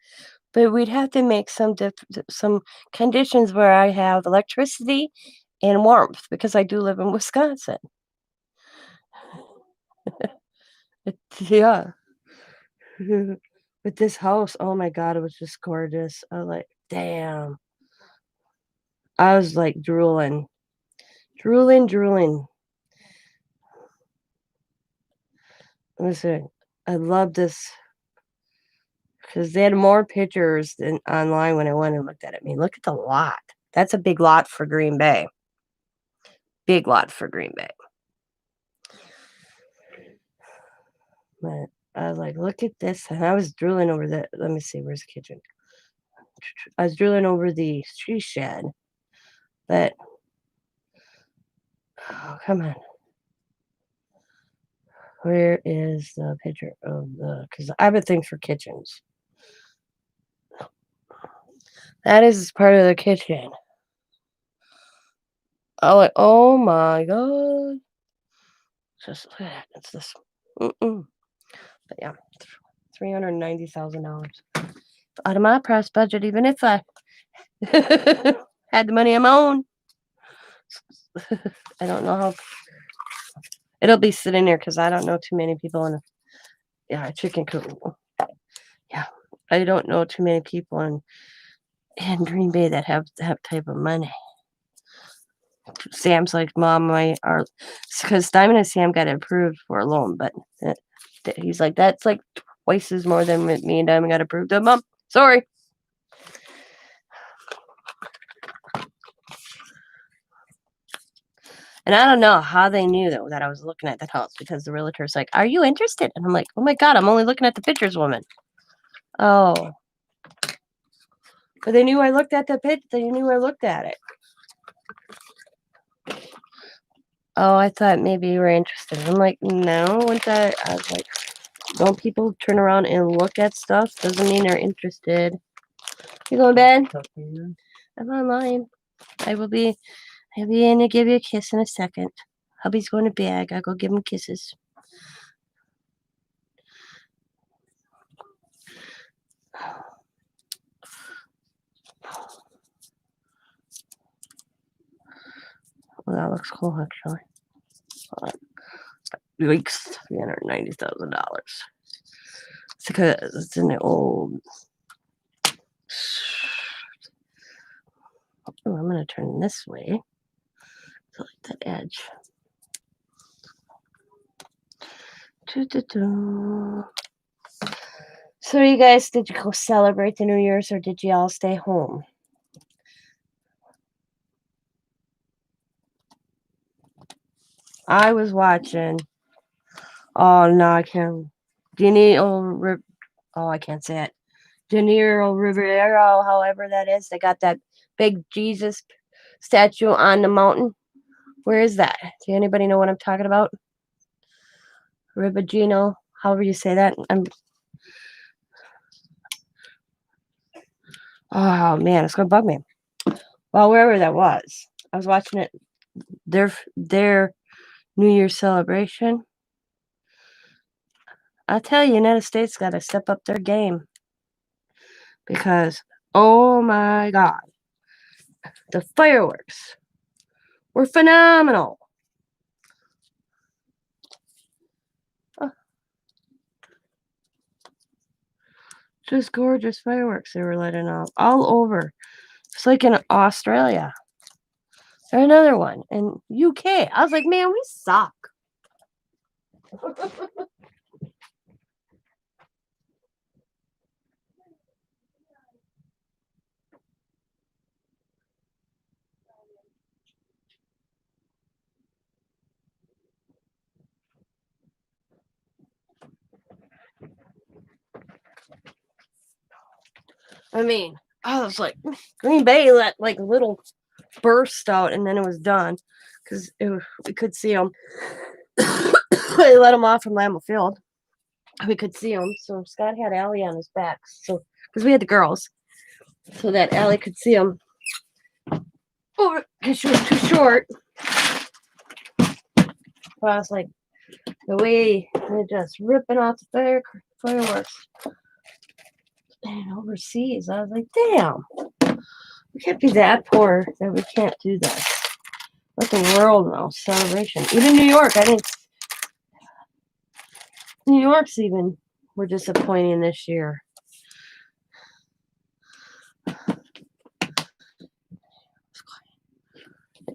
A: But we'd have to make some conditions where I have electricity and warmth because I do live in Wisconsin. Yeah. But this house, oh my God, it was just gorgeous. I was like, damn. I was like drooling. Drooling. Listen, I love this because they had more pictures than online when I went and looked at it. I mean, look at the lot. That's a big lot for Green Bay. Big lot for Green Bay. But I was like, look at this. And I was drooling over the, let me see, where's the kitchen? I was drooling over the she shed. But, oh, come on. Where is the picture of because I have a thing for kitchens. That is part of the kitchen. Oh my God. Just look at that. It's this. But yeah, $390,000 out of my price budget, even if I had the money on my own. I don't know how it'll be sitting there because I don't know too many people in chicken coop. Yeah, I don't know too many people in Green Bay that have that type of money. Sam's like, Mom, because Diamond and Sam got approved for a loan, but he's like, that's like twice as more than me and Diamond got approved of. Mom, sorry. And I don't know how they knew though that I was looking at that house because the realtor's like, are you interested? And I'm like, oh my God, I'm only looking at the pictures, woman. Oh. But they knew I looked at the pitch. They knew I looked at it. Oh, I thought maybe you were interested. I'm like, no. I was like, don't people turn around and look at stuff? Doesn't mean they're interested. You going to bed? I'm online. I'll be in to give you a kiss in a second. Hubby's going to bed. I'll go give him kisses. Well, that looks cool, actually. Weeks, $390,000. It's because it's in the old. Oh, I'm going to turn this way. So like that edge. So you guys, did you go celebrate the New Year's or did you all stay home? I was watching. Oh no, I can't. I can't say it. De Niro Rivera, however that is. They got that big Jesus statue on the mountain. Where is that? Do anybody know what I'm talking about? Ribagino, however you say that. Oh man, it's gonna bug me. Well, wherever that was, I was watching it. Their New Year's celebration. I'll tell you, United States got to step up their game. because, oh my God, the fireworks were phenomenal. Just gorgeous fireworks they were letting off all over. It's like in Australia. Or another one in UK. I was like, man, we suck. I mean, I was like, Green Bay let like a little burst out and then it was done because we could see them. They let them off from Lambeau Field. We could see them. So Scott had Allie on his back. So because we had the girls, so that Allie could see them. Oh, because she was too short. But I was like, the way they're just ripping off the fireworks and overseas, I was like, damn, we can't be that poor that we can't do this. Let the world know celebration. Even New York, I think New York's even were disappointing this year.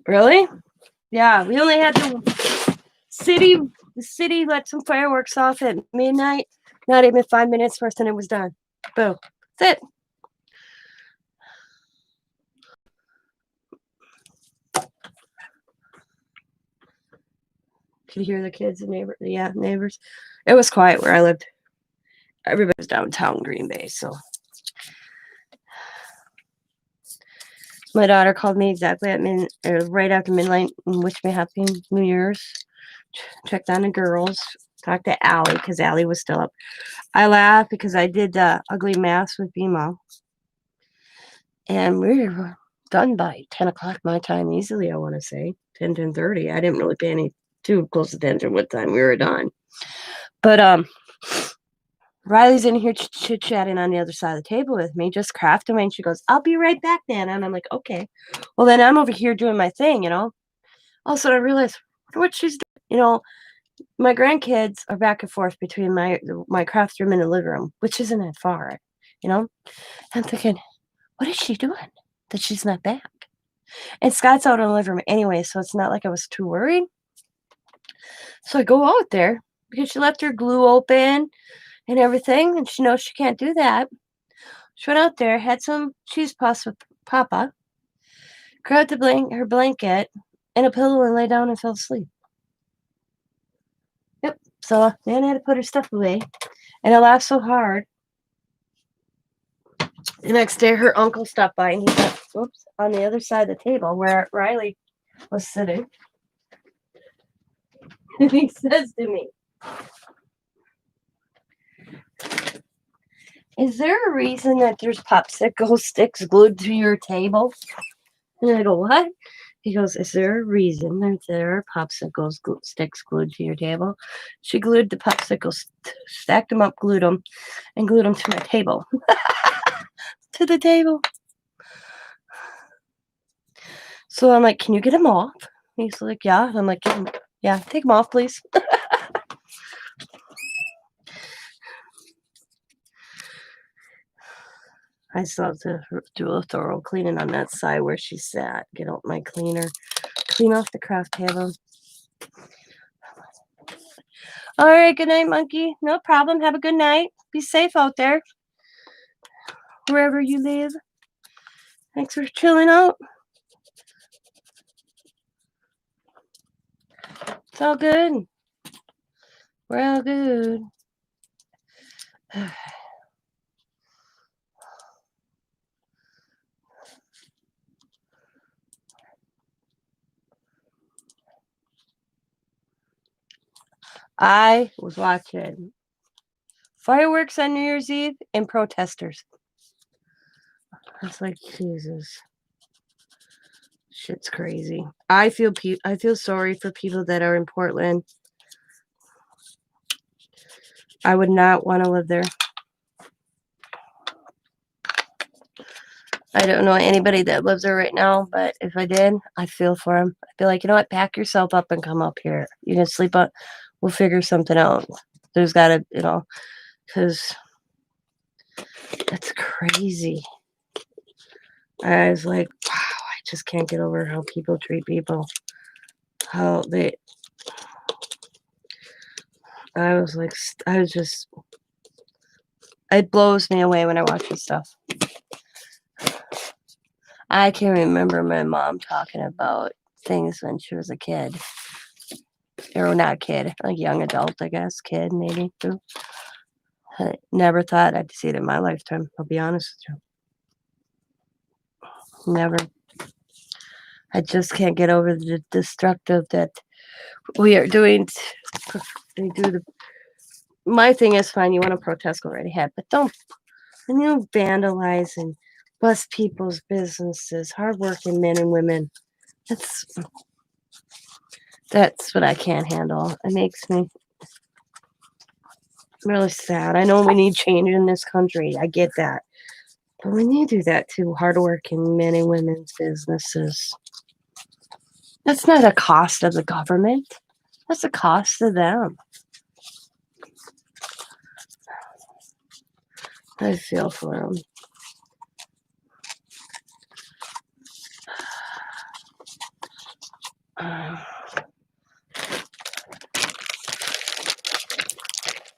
A: Really? Yeah, we only had the city let some fireworks off at midnight. Not even 5 minutes first, and it was done. Boom. That's it. Could hear the kids and neighbors. It was quiet where I lived. Everybody was downtown Green Bay, so my daughter called me exactly at right after midnight and wished me happy New Year's. Checked on the girls. Talked to Allie because Allie was still up. I laughed because I did ugly maths with Bima. And we were done by 10 o'clock my time easily, I want to say. 10:30. I didn't really pay any too close attention what time we were done. But Riley's in here chit-chatting on the other side of the table with me, just crafting away. And she goes, I'll be right back, Nana. And I'm like, okay. Well, then I'm over here doing my thing, All of a sudden I realized what she's doing. My grandkids are back and forth between my craft room and the living room, which isn't that far, I'm thinking, what is she doing that she's not back? And Scott's out in the living room anyway, so it's not like I was too worried. So I go out there because she left her glue open and everything, and she knows she can't do that. She went out there, had some cheese puffs with Papa, grabbed her blanket and a pillow and lay down and fell asleep. Yep. So Nana had to put her stuff away, and I laughed so hard. The next day, her uncle stopped by, and he sat, on the other side of the table where Riley was sitting. And he says to me, is there a reason that there's popsicle sticks glued to your table? And I go, what? He goes, is there a reason that there are popsicle sticks glued to your table? She glued the popsicles, stacked them up, glued them to my table. To the table. So I'm like, can you get them off? He's like, yeah. And I'm like, yeah, take them off, please. I still have to do a thorough cleaning on that side where she sat. Get out my cleaner. Clean off the craft table. All right, good night, monkey. No problem. Have a good night. Be safe out there. Wherever you live. Thanks for chilling out. It's all good. We're all good. I was watching fireworks on New Year's Eve and protesters. It's like, Jesus. Shit's crazy. I feel sorry for people that are in Portland. I would not want to live there. I don't know anybody that lives there right now, but if I did, I'd feel for them. I'd be like, you know what? Pack yourself up and come up here. You can sleep on. We'll figure something out. There's got to, because that's crazy. I was like, wow, I just can't get over how people treat people. How they. I was like, it blows me away when I watch this stuff. I can remember my mom talking about things when she was a kid. Or not a kid, like young adult, I guess. Kid, maybe, too. I never thought I'd see it in my lifetime, I'll be honest with you. Never. I just can't get over the destructive that we are doing. My thing is fine, you want to protest, go right ahead, but don't, vandalize and bust people's businesses, hardworking men and women. That's what I can't handle. It makes me really sad. I know we need change in this country. I get that. But we need to do that to hardworking men and women's businesses. That's not a cost of the government. That's a cost of them. I feel for them.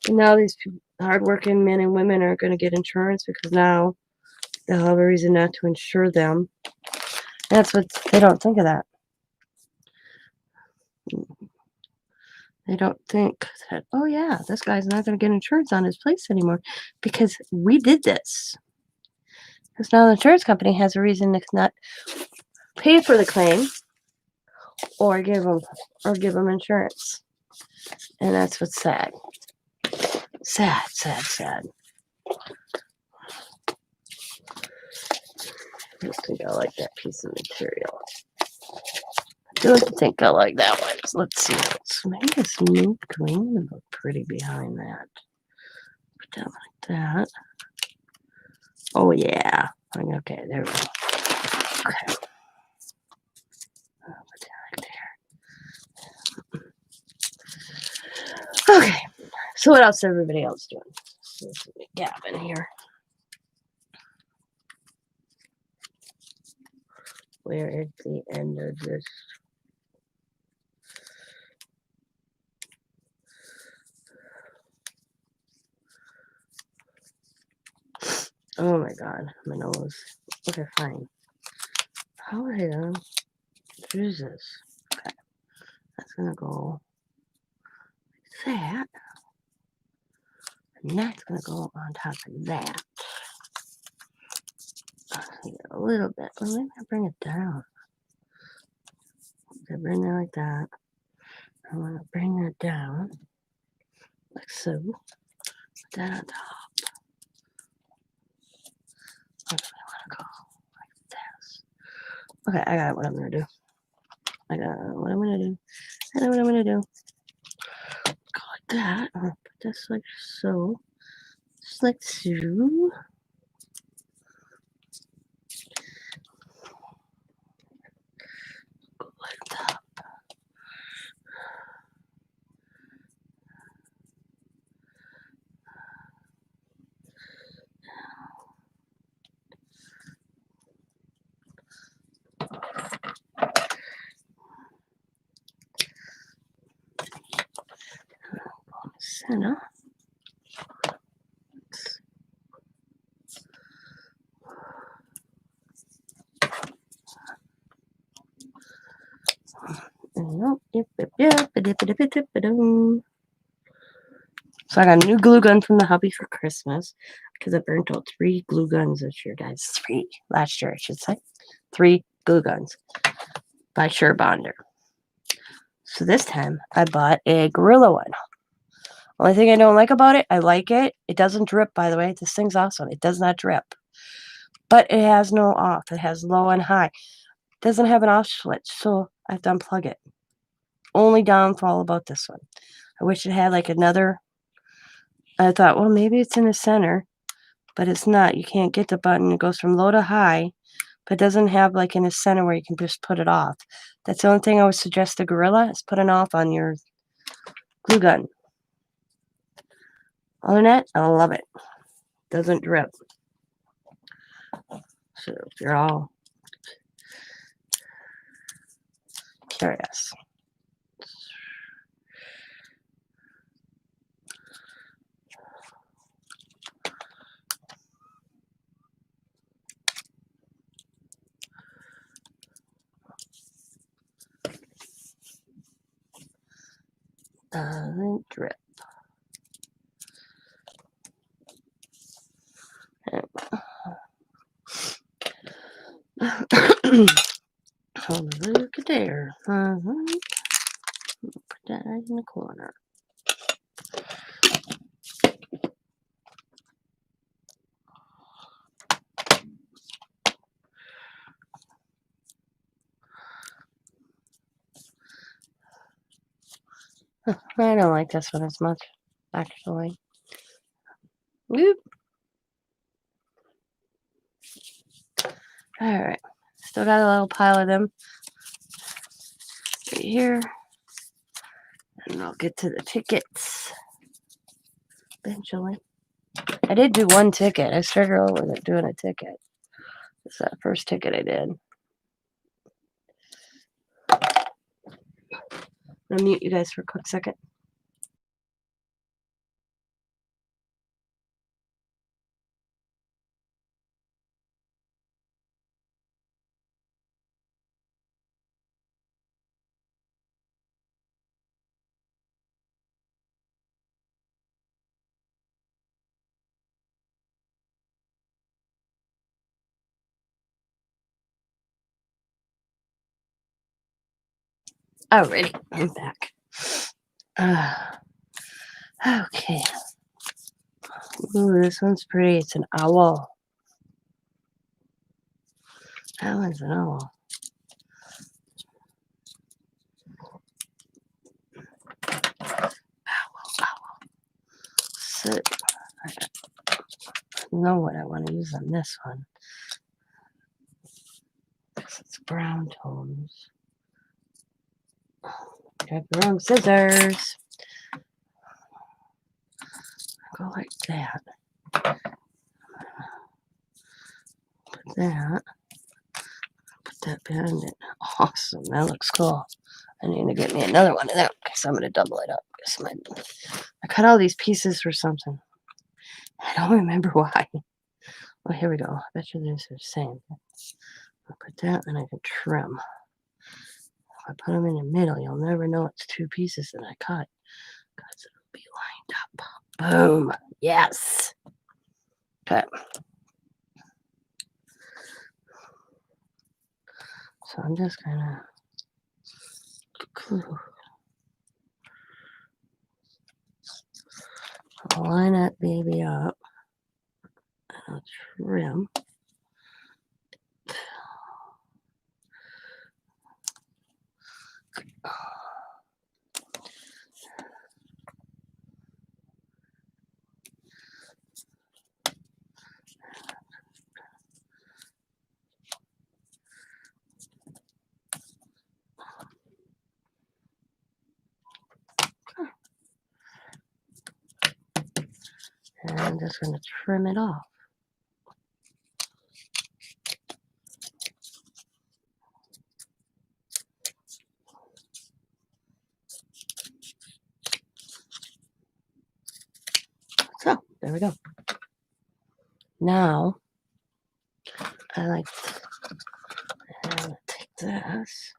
A: Now these hardworking men and women are going to get insurance because now they'll have a reason not to insure them. That's what they don't think of that. They don't think that, oh yeah, this guy's not going to get insurance on his place anymore because we did this. Because now the insurance company has a reason to not pay for the claim or give them insurance. And that's what's sad. Sad, sad, sad. I don't think I like that piece of material. I don't think I like that one. So let's see. Let's make this nude green and look pretty behind that. Put that like that. Oh yeah. Okay, there we go. Okay. Put that right there. Okay. So what else is everybody else doing? There's a gap in here. Where is the end of this? Oh my god, my nose. Okay, fine. How are you? What is this? Okay, that's gonna go like that. And that's gonna go on top of that. A little bit. Well, maybe I'll bring it down. Okay, bring it like that. I want to bring that down. Like so. Put that on top. I want to go like this. Okay, I got what I'm going to do. I know what I'm going to do. Go like that. I'm going to put this like so. Just like so. Go like that. Center. So I got a new glue gun from the hubby for Christmas because I burnt out 3 glue guns this year, guys. 3 last year, I should say. 3 glue guns by Sure Bonder. So this time I bought a Gorilla one. Only thing I don't like about it, I like it. It doesn't drip, by the way. This thing's awesome. It does not drip. But it has no off. It has low and high. It doesn't have an off switch, so I have to unplug it. Only downfall about this one. I wish it had like another. I thought, well, maybe it's in the center, but it's not. You can't get the button. It goes from low to high, but it doesn't have like in the center where you can just put it off. That's the only thing I would suggest the Gorilla is putting off on your glue gun. Other than that, I love it. Doesn't drip. So if you're all curious. Doesn't drip. Oh, look at there. Put that right in the corner. I don't like this one as much, actually. Whoop. Alright. Still got a little pile of them right here. And I'll get to the tickets eventually. I did do one ticket. I started over with doing a ticket. It's that first ticket I did. I'm gonna mute you guys for a quick second. Alrighty, I'm back. Okay. Ooh, this one's pretty. It's an owl. That one's an owl. Owl. So, I know what I want to use on this one. It's brown tones. Grab the wrong scissors. Go like that. Put that. Put that behind it. Awesome. That looks cool. I need to get me another one of them because I'm going to double it up. I cut all these pieces for something. I don't remember why. Oh, here we go. I bet you these are the same. I'll put that and I can trim. If I put them in the middle, you'll never know it's two pieces that I cut because it'll be lined up. Boom. Yes. Okay. So I'm just gonna line that baby up. And I'll trim. And I'm just going to trim it off. So, there we go. Now, I like to take this.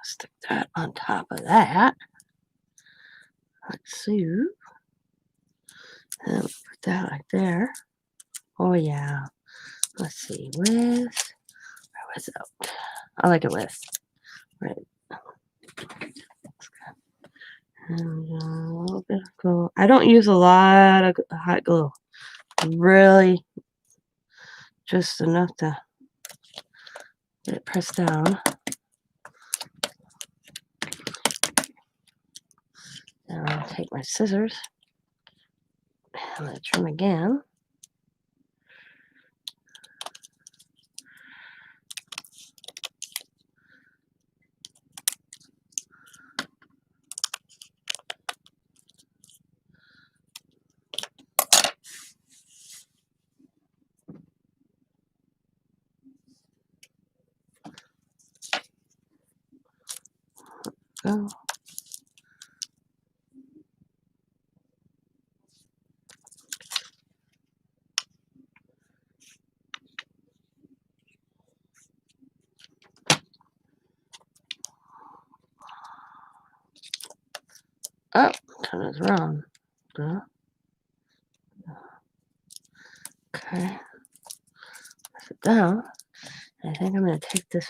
A: Stick that on top of that. Let's see. And put that like there. Oh, yeah. Let's see. With or without? I like it with. Right. And a little bit of glue. I don't use a lot of hot glue. Really, just enough to get it pressed down. Then I'll take my scissors and I'll trim again. go. Oh, turn this around. Okay. Sit down. I think I'm going to take this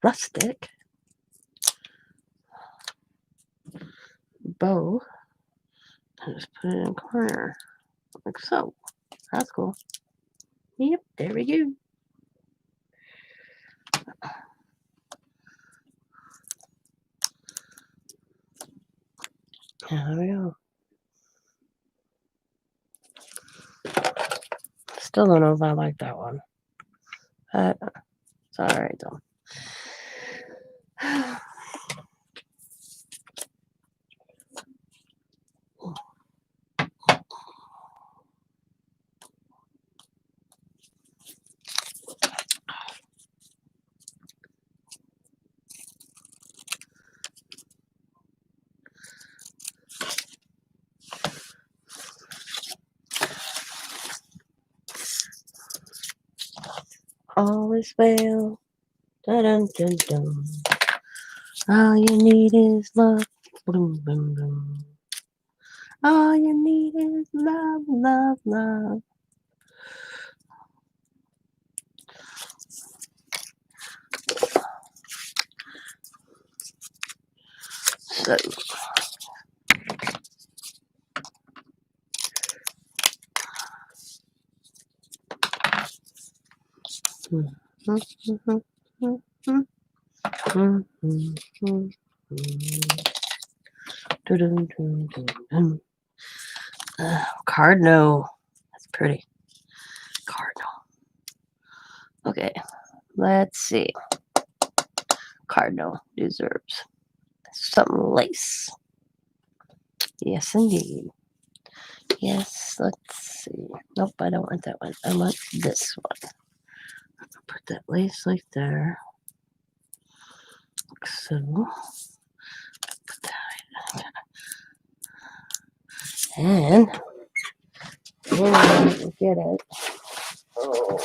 A: rustic bow and just put it in a corner. Like so. That's cool. Yep, there we go. There we go. Still don't know if I like that one. But it's alright though. All is well. Dun, dun, dun, dun. All you need is love. Boom, boom, boom. All you need is love, love, love. So. Cardinal. That's pretty. Cardinal. Okay, let's see. Cardinal deserves some lace. Yes, indeed. Yes, let's see. Nope, I don't want that one. I want this one. Put that lace like there. Like so. Put that. And get it. Oh,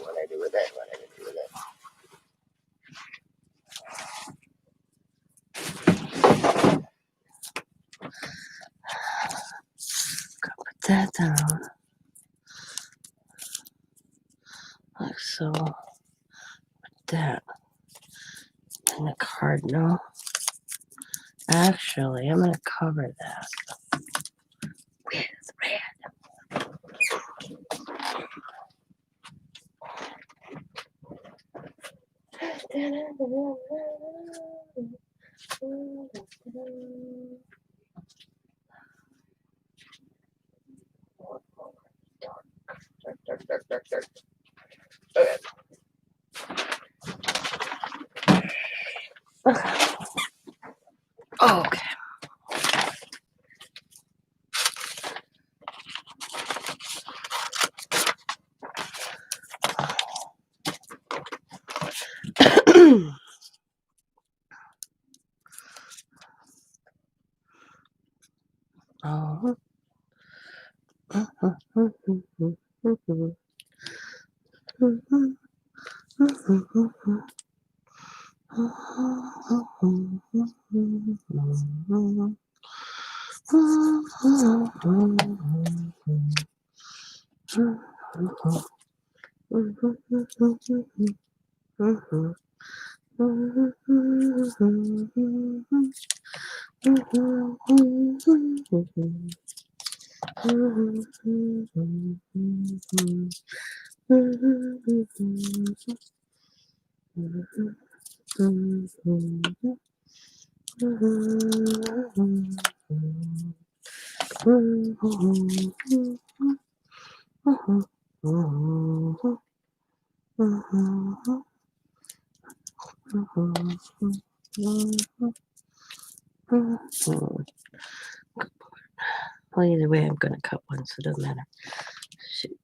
A: what did I do with it? What did I do with it? Put that down. Like so. Put that. And the cardinal. Actually, I'm going to cover that with red. Okay. Oh. Well, either way, I'm going to cut one, so it doesn't matter. Shoot.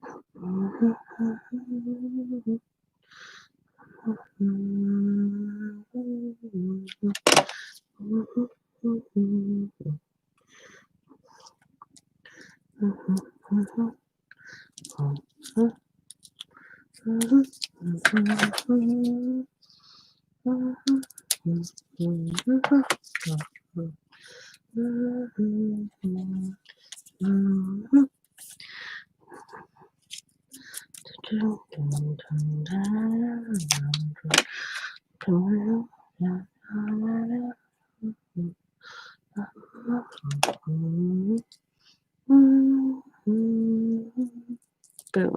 A: Boom.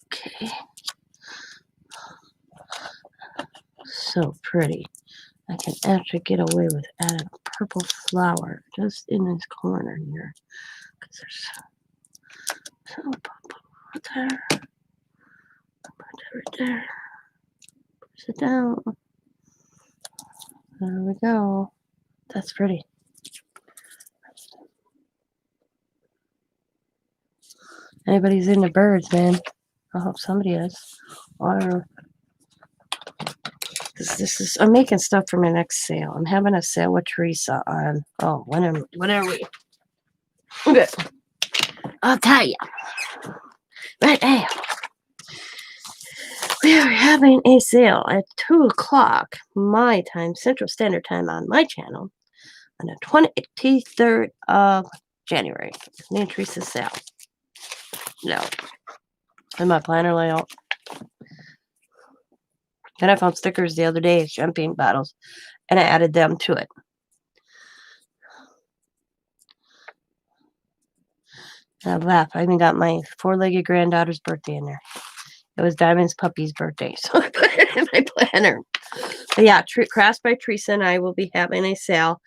A: Okay. So pretty. I can actually get away with adding a purple flower just in this corner here. Because there's so purple there. Put it right there. Push it down. There we go. That's pretty. Anybody's into birds, man. I hope somebody is. Or this is. I'm making stuff for my next sale. I'm having a sale with Teresa on. Oh, when are we? Okay. I'll tell you. Right now, we are having a sale at 2 o'clock my time, Central Standard Time, on my channel on the 23rd of January. Me and Teresa's sale. No. In my planner layout. And I found stickers the other day, champagne bottles, and I added them to it. And I laugh. I even got my 4-legged granddaughter's birthday in there. It was Diamond's puppy's birthday, so I put it in my planner. But yeah, Crafts by Teresa and I will be having a sale,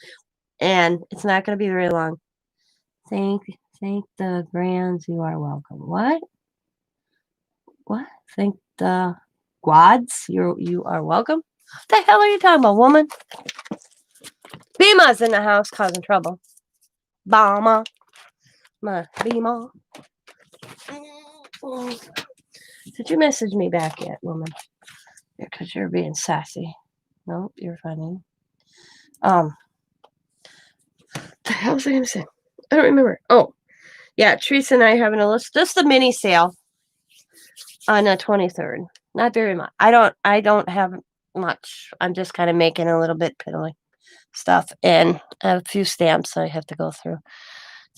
A: and it's not going to be very long. Thank the brands. You are welcome. What? Thank the Guads. You are welcome. What the hell are you talking about, woman? Bima's in the house causing trouble. Bama. My Bima. Did you message me back yet, woman? Because you're being sassy. No, you're funny. The hell was I gonna say? I don't remember. Oh, yeah, Teresa and I are having a list. Just a mini sale on the 23rd. Not very much. I don't have much. I'm just kind of making a little bit piddly stuff, and I have a few stamps I have to go through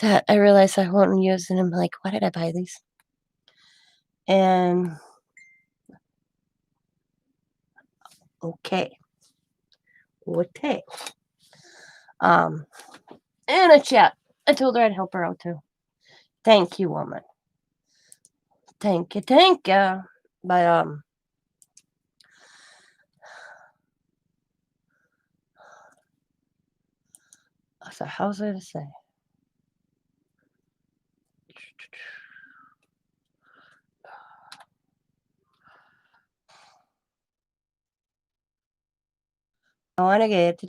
A: that I realize I won't use, and I'm like, why did I buy these? And okay. And a chat. I told her I'd help her out too. Thank you, woman. Thank you. But so how's I to say? I want to get.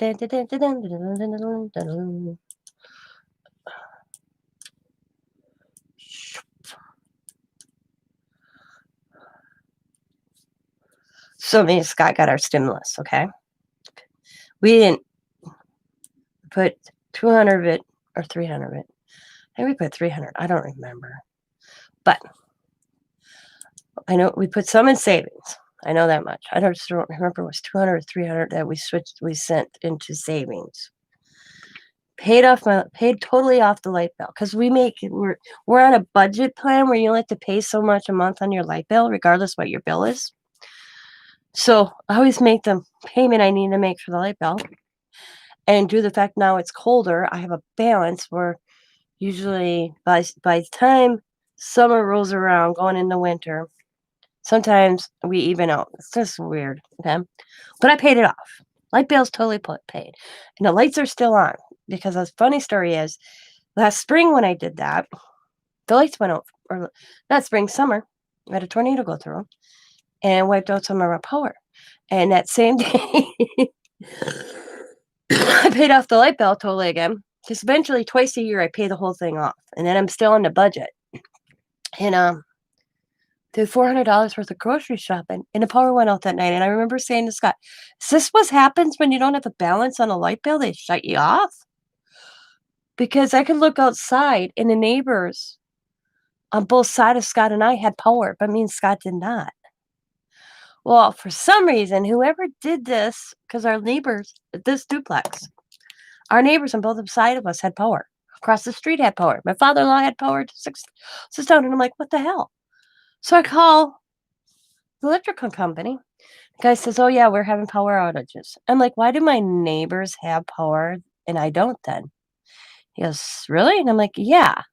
A: So me and Scott got our stimulus, okay? We didn't put 200 of it or 300 of it. I think we put 300. I don't remember. But I know we put some in savings. I know that much. I don't remember it was 200 or 300 that we sent into savings. Paid totally off the light bill because we're on a budget plan where you only have to pay so much a month on your light bill, regardless what your bill is. So I always make the payment I need to make for the light bill. And due to the fact now it's colder, I have a balance where usually by the time summer rolls around, going into winter, sometimes we even out. It's just weird, okay? But I paid it off. Light bill's totally paid. And the lights are still on because the funny story is last spring when I did that, the lights went out, or not spring, summer. I had a tornado go through and wiped out some of our power. And that same day, I paid off the light bill totally again. Because eventually, twice a year, I pay the whole thing off. And then I'm still on the budget. And did $400 worth of grocery shopping, and the power went out that night. And I remember saying to Scott, "Is this what happens when you don't have a balance on a light bill? They shut you off?" Because I could look outside, and the neighbors on both sides of Scott and I had power, but me and Scott did not. Well, for some reason, whoever did this, because our neighbors, this duplex, our neighbors on both sides of us had power. Across the street had power. My father-in-law had power to six down, and I'm like, what the hell? So I call the electrical company. The guy says, "Oh yeah, we're having power outages." I'm like, "Why do my neighbors have power and I don't then?" He goes, "Really?" And I'm like, "Yeah."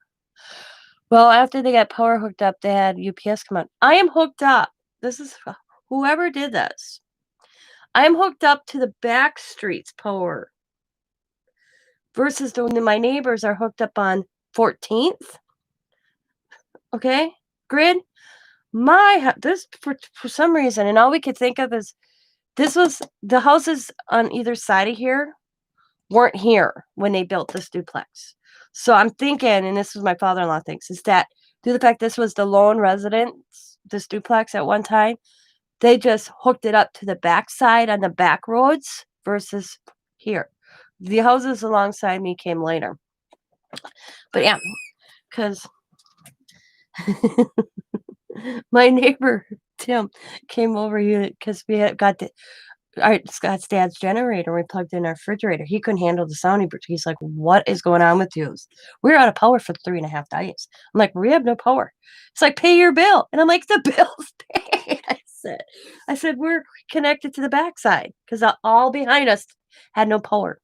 A: Well, after they got power hooked up, they had UPS come out. I am hooked up. This is whoever did this. I'm hooked up to the back streets power versus my neighbors are hooked up on 14th. Okay, grid. This for some reason, and all we could think of is this was the houses on either side of here weren't here when they built this duplex. So I'm thinking, and this was my father-in-law thinks, is that due to the fact this was the lone residence, this duplex at one time, they just hooked it up to the backside on the back roads versus here. The houses alongside me came later. But yeah, because my neighbor Tim came over here because we had got Scott's dad's generator. We plugged in our refrigerator. He couldn't handle the sound. He's like, "What is going on with you?" We're out of power for 3.5 days. I'm like, "We have no power." It's like, "Pay your bill," and I'm like, "The bill's paid." I said, "We're connected to the backside because all behind us had no power."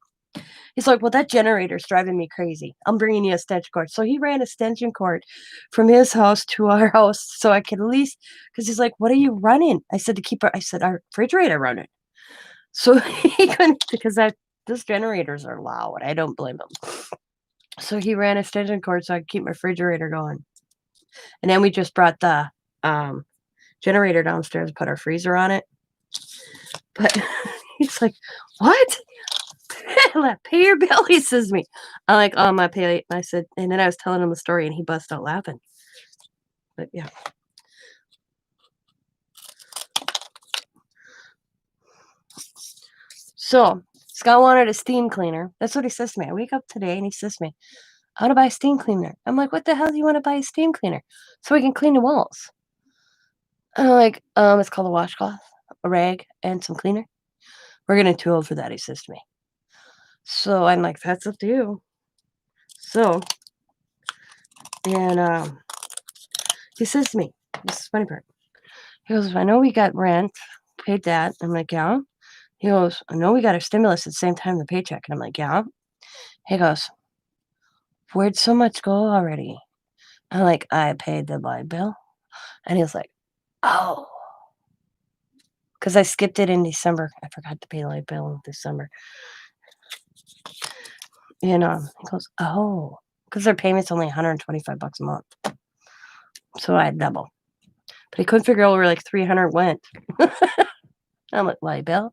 A: He's like, "Well, that generator's driving me crazy. I'm bringing you a extension cord." So he ran a extension cord from his house to our house so I could at least, because he's like, "What are you running?" I said, I said, "Our refrigerator running." So he couldn't, because those generators are loud. I don't blame him. So he ran a extension cord so I could keep my refrigerator going. And then we just brought the generator downstairs, put our freezer on it. But he's like, "What?" "Pay your bill," he says to me. I'm like, "I pay." I said, and then I was telling him the story and he bust out laughing. But yeah. So Scott wanted a steam cleaner. That's what he says to me. I wake up today and he says to me, "I want to buy a steam cleaner." I'm like, "What the hell do you want to buy a steam cleaner?" "So we can clean the walls." I'm like, it's called a washcloth, a rag, and some cleaner. "We're getting too old for that," he says to me. So I'm like, "That's up to you." So, and he says to me, this is the funny part. He goes, "I know we got rent, paid that." I'm like, "Yeah." He goes, "I know we got our stimulus at the same time the paycheck." And I'm like, "Yeah." He goes, "Where'd so much go already?" I'm like, "I paid the light bill." And he was like, "Oh." Because I skipped it in December. I forgot to pay the light bill in December. And he goes, "Oh." Because their payment's only $125 a month. So I had double. But he couldn't figure out where like 300 went. I'm like, "Light bill?"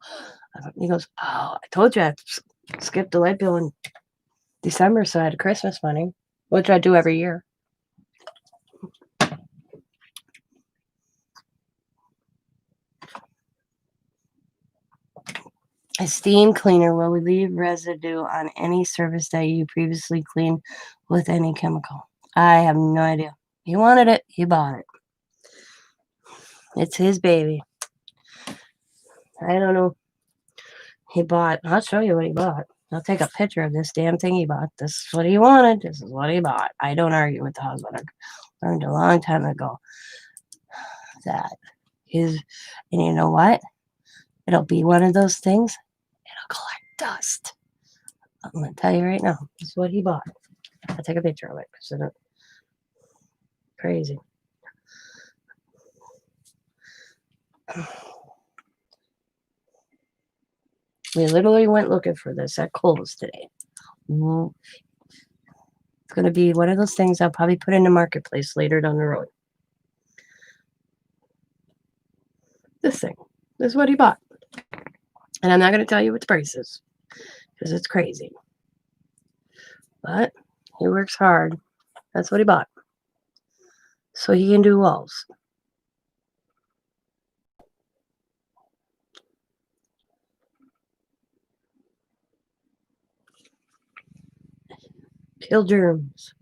A: He goes, "Oh, I told you I skipped the light bill in December, so I had Christmas money," which I do every year. A steam cleaner will relieve residue on any surface that you previously cleaned with any chemical. I have no idea. He wanted it. He bought it. It's his baby. I don't know. I'll show you what he bought. I'll take a picture of this damn thing he bought. This is what he wanted. This is what he bought. I don't argue with the husband. I learned a long time ago that and you know what? It'll be one of those things. It'll collect dust. I'm going to tell you right now. This is what he bought. I'll take a picture of it because it's crazy. We literally went looking for this at Kohl's today. It's going to be one of those things I'll probably put in the marketplace later down the road. This thing. This is what he bought. And I'm not going to tell you what the price is because it's crazy. But he works hard. That's what he bought. So he can do walls. Kill germs.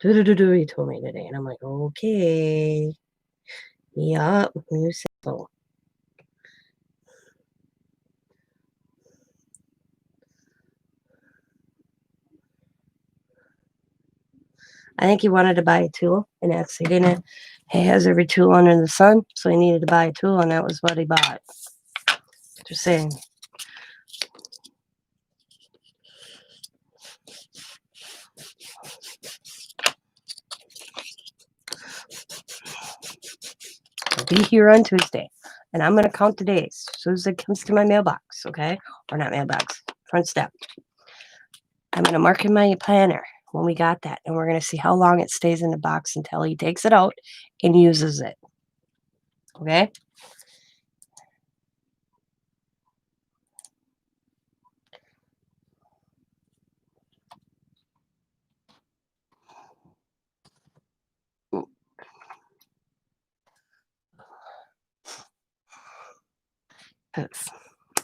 A: Do, he told me today. And I'm like, okay. Yup, new sample. I think he wanted to buy a tool, and actually didn't. He has every tool under the sun, so he needed to buy a tool, and that was what he bought. Just saying. I'll be here on Tuesday, and I'm going to count the days as soon as it comes to my mailbox, okay? Or not mailbox, front step. I'm going to mark in my planner when we got that, and we're going to see how long it stays in the box until he takes it out and uses it, okay?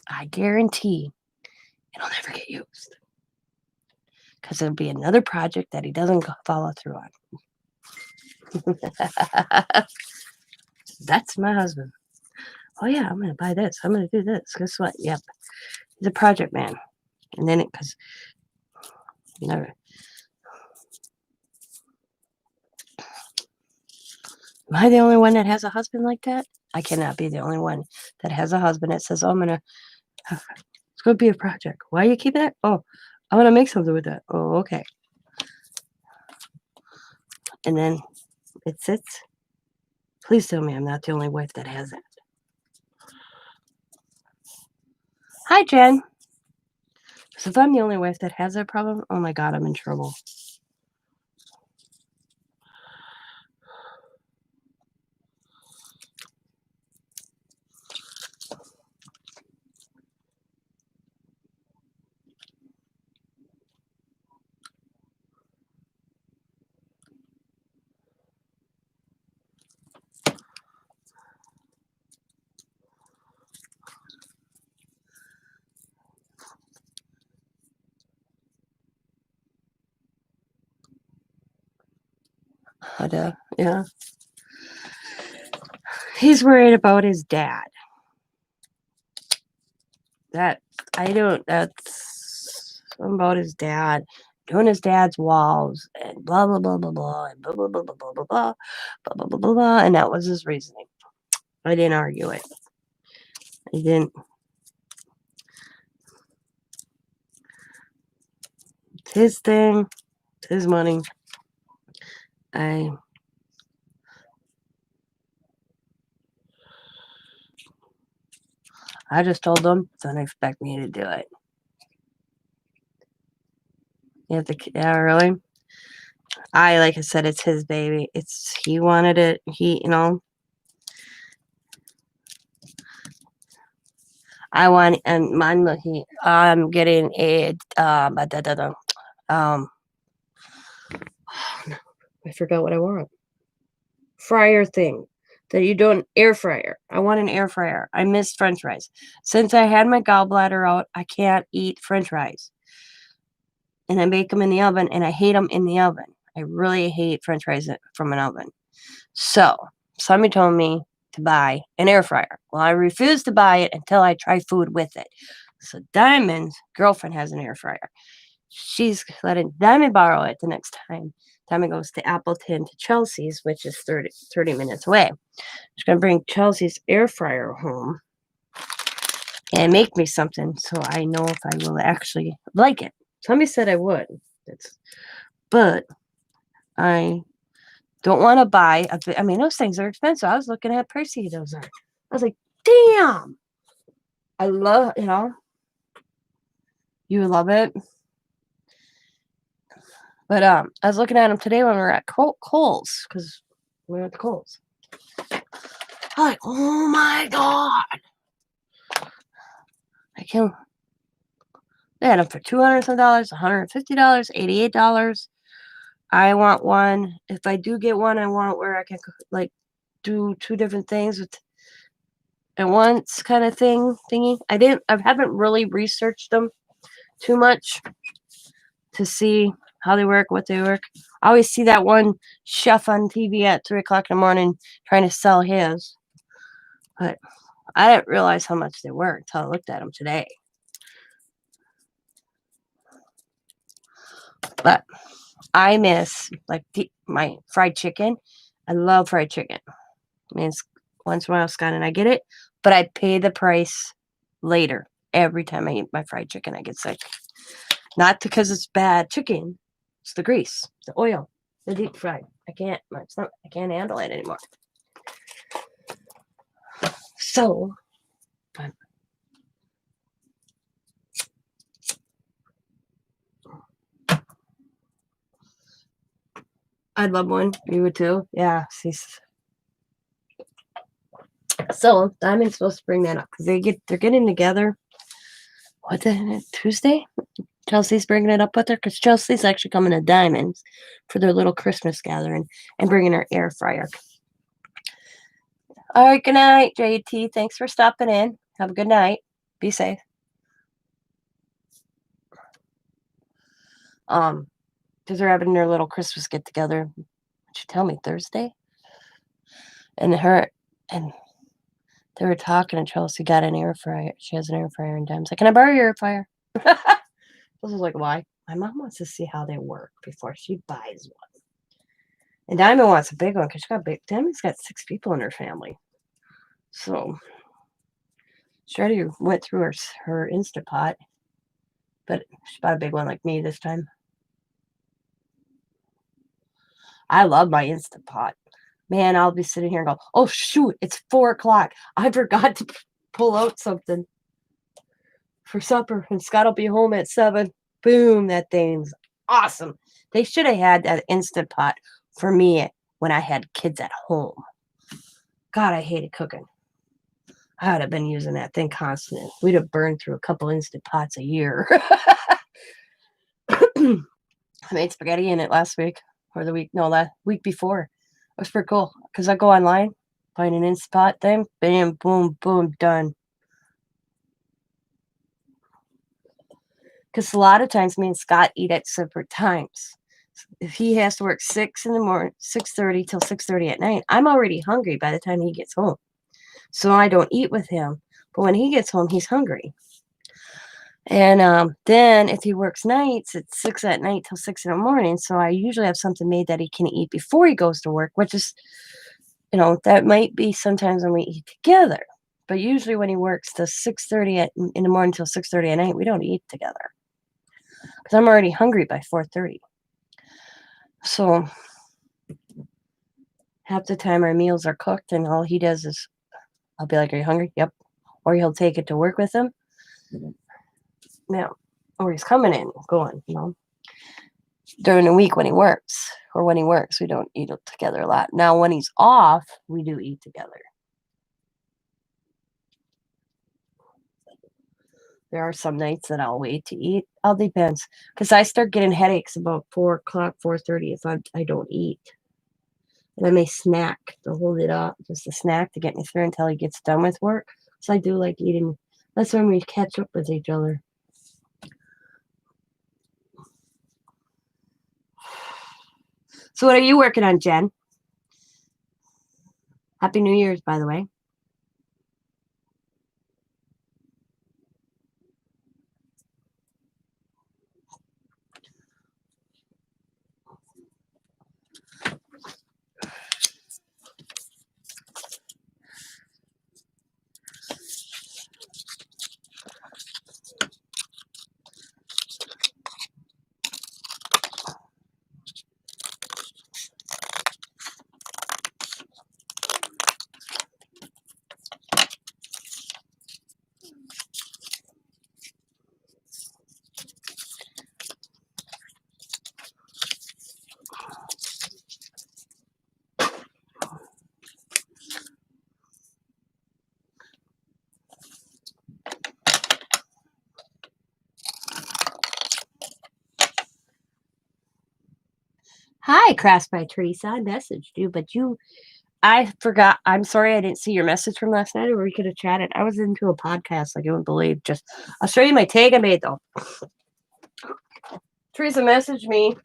A: I guarantee it'll never get used. Because it'll be another project that he doesn't follow through on. That's my husband. Oh, yeah, I'm going to buy this. I'm going to do this. Guess what? Yep. He's a project man. And then because never. Am I the only one that has a husband like that? I cannot be the only one that has a husband that says, oh, it's going to be a project. Why are you keeping it? Oh, I want to make something with that. Oh, okay. And then it sits. Please tell me I'm not the only wife that has it. Hi, Jen. So if I'm the only wife that has that problem, oh my God, I'm in trouble. Yeah. He's worried about his dad. That's about his dad, doing his dad's walls and blah blah blah blah blah and blah blah blah blah blah blah blah blah blah blah blah blah, and that was his reasoning. I didn't argue it. I didn't. It's his thing. It's his money. I just told them, don't expect me to do it. You have to, yeah, really? Like I said, it's his baby. He wanted it. I want, and mine, I'm getting a, I forgot what I want. Fryer thing that you don't air fryer. I want an air fryer. I miss French fries. Since I had my gallbladder out, I can't eat French fries. And I make them in the oven, and I hate them in the oven. I really hate French fries from an oven. So somebody told me to buy an air fryer. Well, I refused to buy it until I try food with it. So Diamond's girlfriend has an air fryer. She's letting Diamond borrow it the next time. Diamond goes to Appleton to Chelsea's, which is 30 minutes away. She's going to bring Chelsea's air fryer home and make me something so I know if I will actually like it. Somebody said I would. But I don't want to buy those things are expensive. I was looking at how pricey those are. I was like, damn. I love, you would love it. But I was looking at them today when we were at Kohl's, because we were at the Kohl's. I'm like, oh my God. They had them for $200 some, $150, $88. I want one. If I do get one, I want where I can do two different things at once kind of thingy. I haven't really researched them too much to see how they work, what they work. I always see that one chef on TV at 3 o'clock in the morning trying to sell his. But I didn't realize how much they were until I looked at them today. But I miss like my fried chicken. I love fried chicken. I mean, once in a while, Scott and I get it, but I pay the price later. Every time I eat my fried chicken, I get sick. Not because it's bad chicken. It's the grease, the oil, the deep fried. I can't handle it anymore. So, I'd love one. You would too? Yeah. So Diamond's supposed to bring that up because they're getting together. What Tuesday? Chelsea's bringing it up with her because Chelsea's actually coming to Diamond's for their little Christmas gathering and bringing her air fryer. All right, good night, JT. Thanks for stopping in. Have a good night. Be safe. Because they're having their little Christmas get together. What'd you tell me, Thursday? And they were talking, and Chelsea got an air fryer. She has an air fryer, and Diamond's like, "Can I borrow your air fryer?" I was like, "Why?" My mom wants to see how they work before she buys one. And Diamond wants a big one because Diamond's got 6 people in her family. So she already went through her Instapot, but she bought a big one like me this time. I love my Instapot. Man, I'll be sitting here and go, "Oh, shoot, it's 4 o'clock. I forgot to pull out something for supper, and Scott will be home at 7. Boom, that thing's awesome. They should have had that Instant Pot for me when I had kids at home. God, I hated cooking. I would have been using that thing constantly. We'd have burned through a couple Instant Pots a year. I made spaghetti in it last week, or last week before. It was pretty cool because I go online, find an Instant Pot thing, bam, boom, boom, done. Because a lot of times me and Scott eat at separate times. If he has to work 6 in the morning, 6:30 till 6:30 at night, I'm already hungry by the time he gets home. So I don't eat with him. But when he gets home, he's hungry. And then if he works nights, it's 6 at night till 6 in the morning. So I usually have something made that he can eat before he goes to work, which is, that might be sometimes when we eat together. But usually when he works to 6:30 in the morning till 6:30 at night, we don't eat together. Because I'm already hungry by 4:30. So half the time our meals are cooked and all he does is, I'll be like, "Are you hungry?" "Yep." Or he'll take it to work with him. Now, or he's coming in, going, during the week when he works. Or when he works, we don't eat together a lot. Now, when he's off, we do eat together. There are some nights that I'll wait to eat. All depends. Because I start getting headaches about 4 o'clock, 4:30 if I don't eat. And I may snack to hold it up, just a snack to get me through until he gets done with work. So I do like eating. That's when we catch up with each other. So what are you working on, Jen? Happy New Year's, by the way. Hi, Craft by Teresa. I messaged you, but I forgot. I'm sorry I didn't see your message from last night, or we could have chatted. I was into a podcast like you wouldn't believe. I'll show you my tag I made, though. Teresa messaged me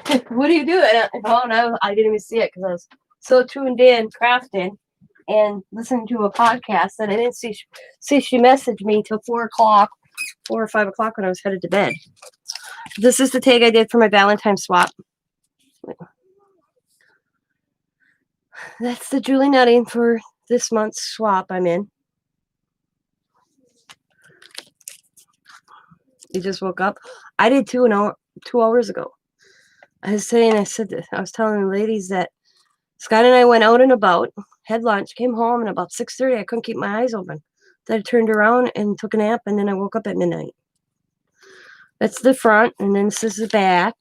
A: What are you doing? Oh, no, I didn't even see it because I was so tuned in crafting and listening to a podcast that I didn't see she messaged me till 4 or 5 o'clock when I was headed to bed. This is the tag I did for my Valentine's swap. That's the Julie Nutting for this month's swap I'm in. You just woke up. I did 2 hours ago. I was telling the ladies that Scott and I went out and about, had lunch, came home, and about 6:30 I couldn't keep my eyes open. Then I turned around and took a nap, and then I woke up at midnight. That's the front, and then this is the back.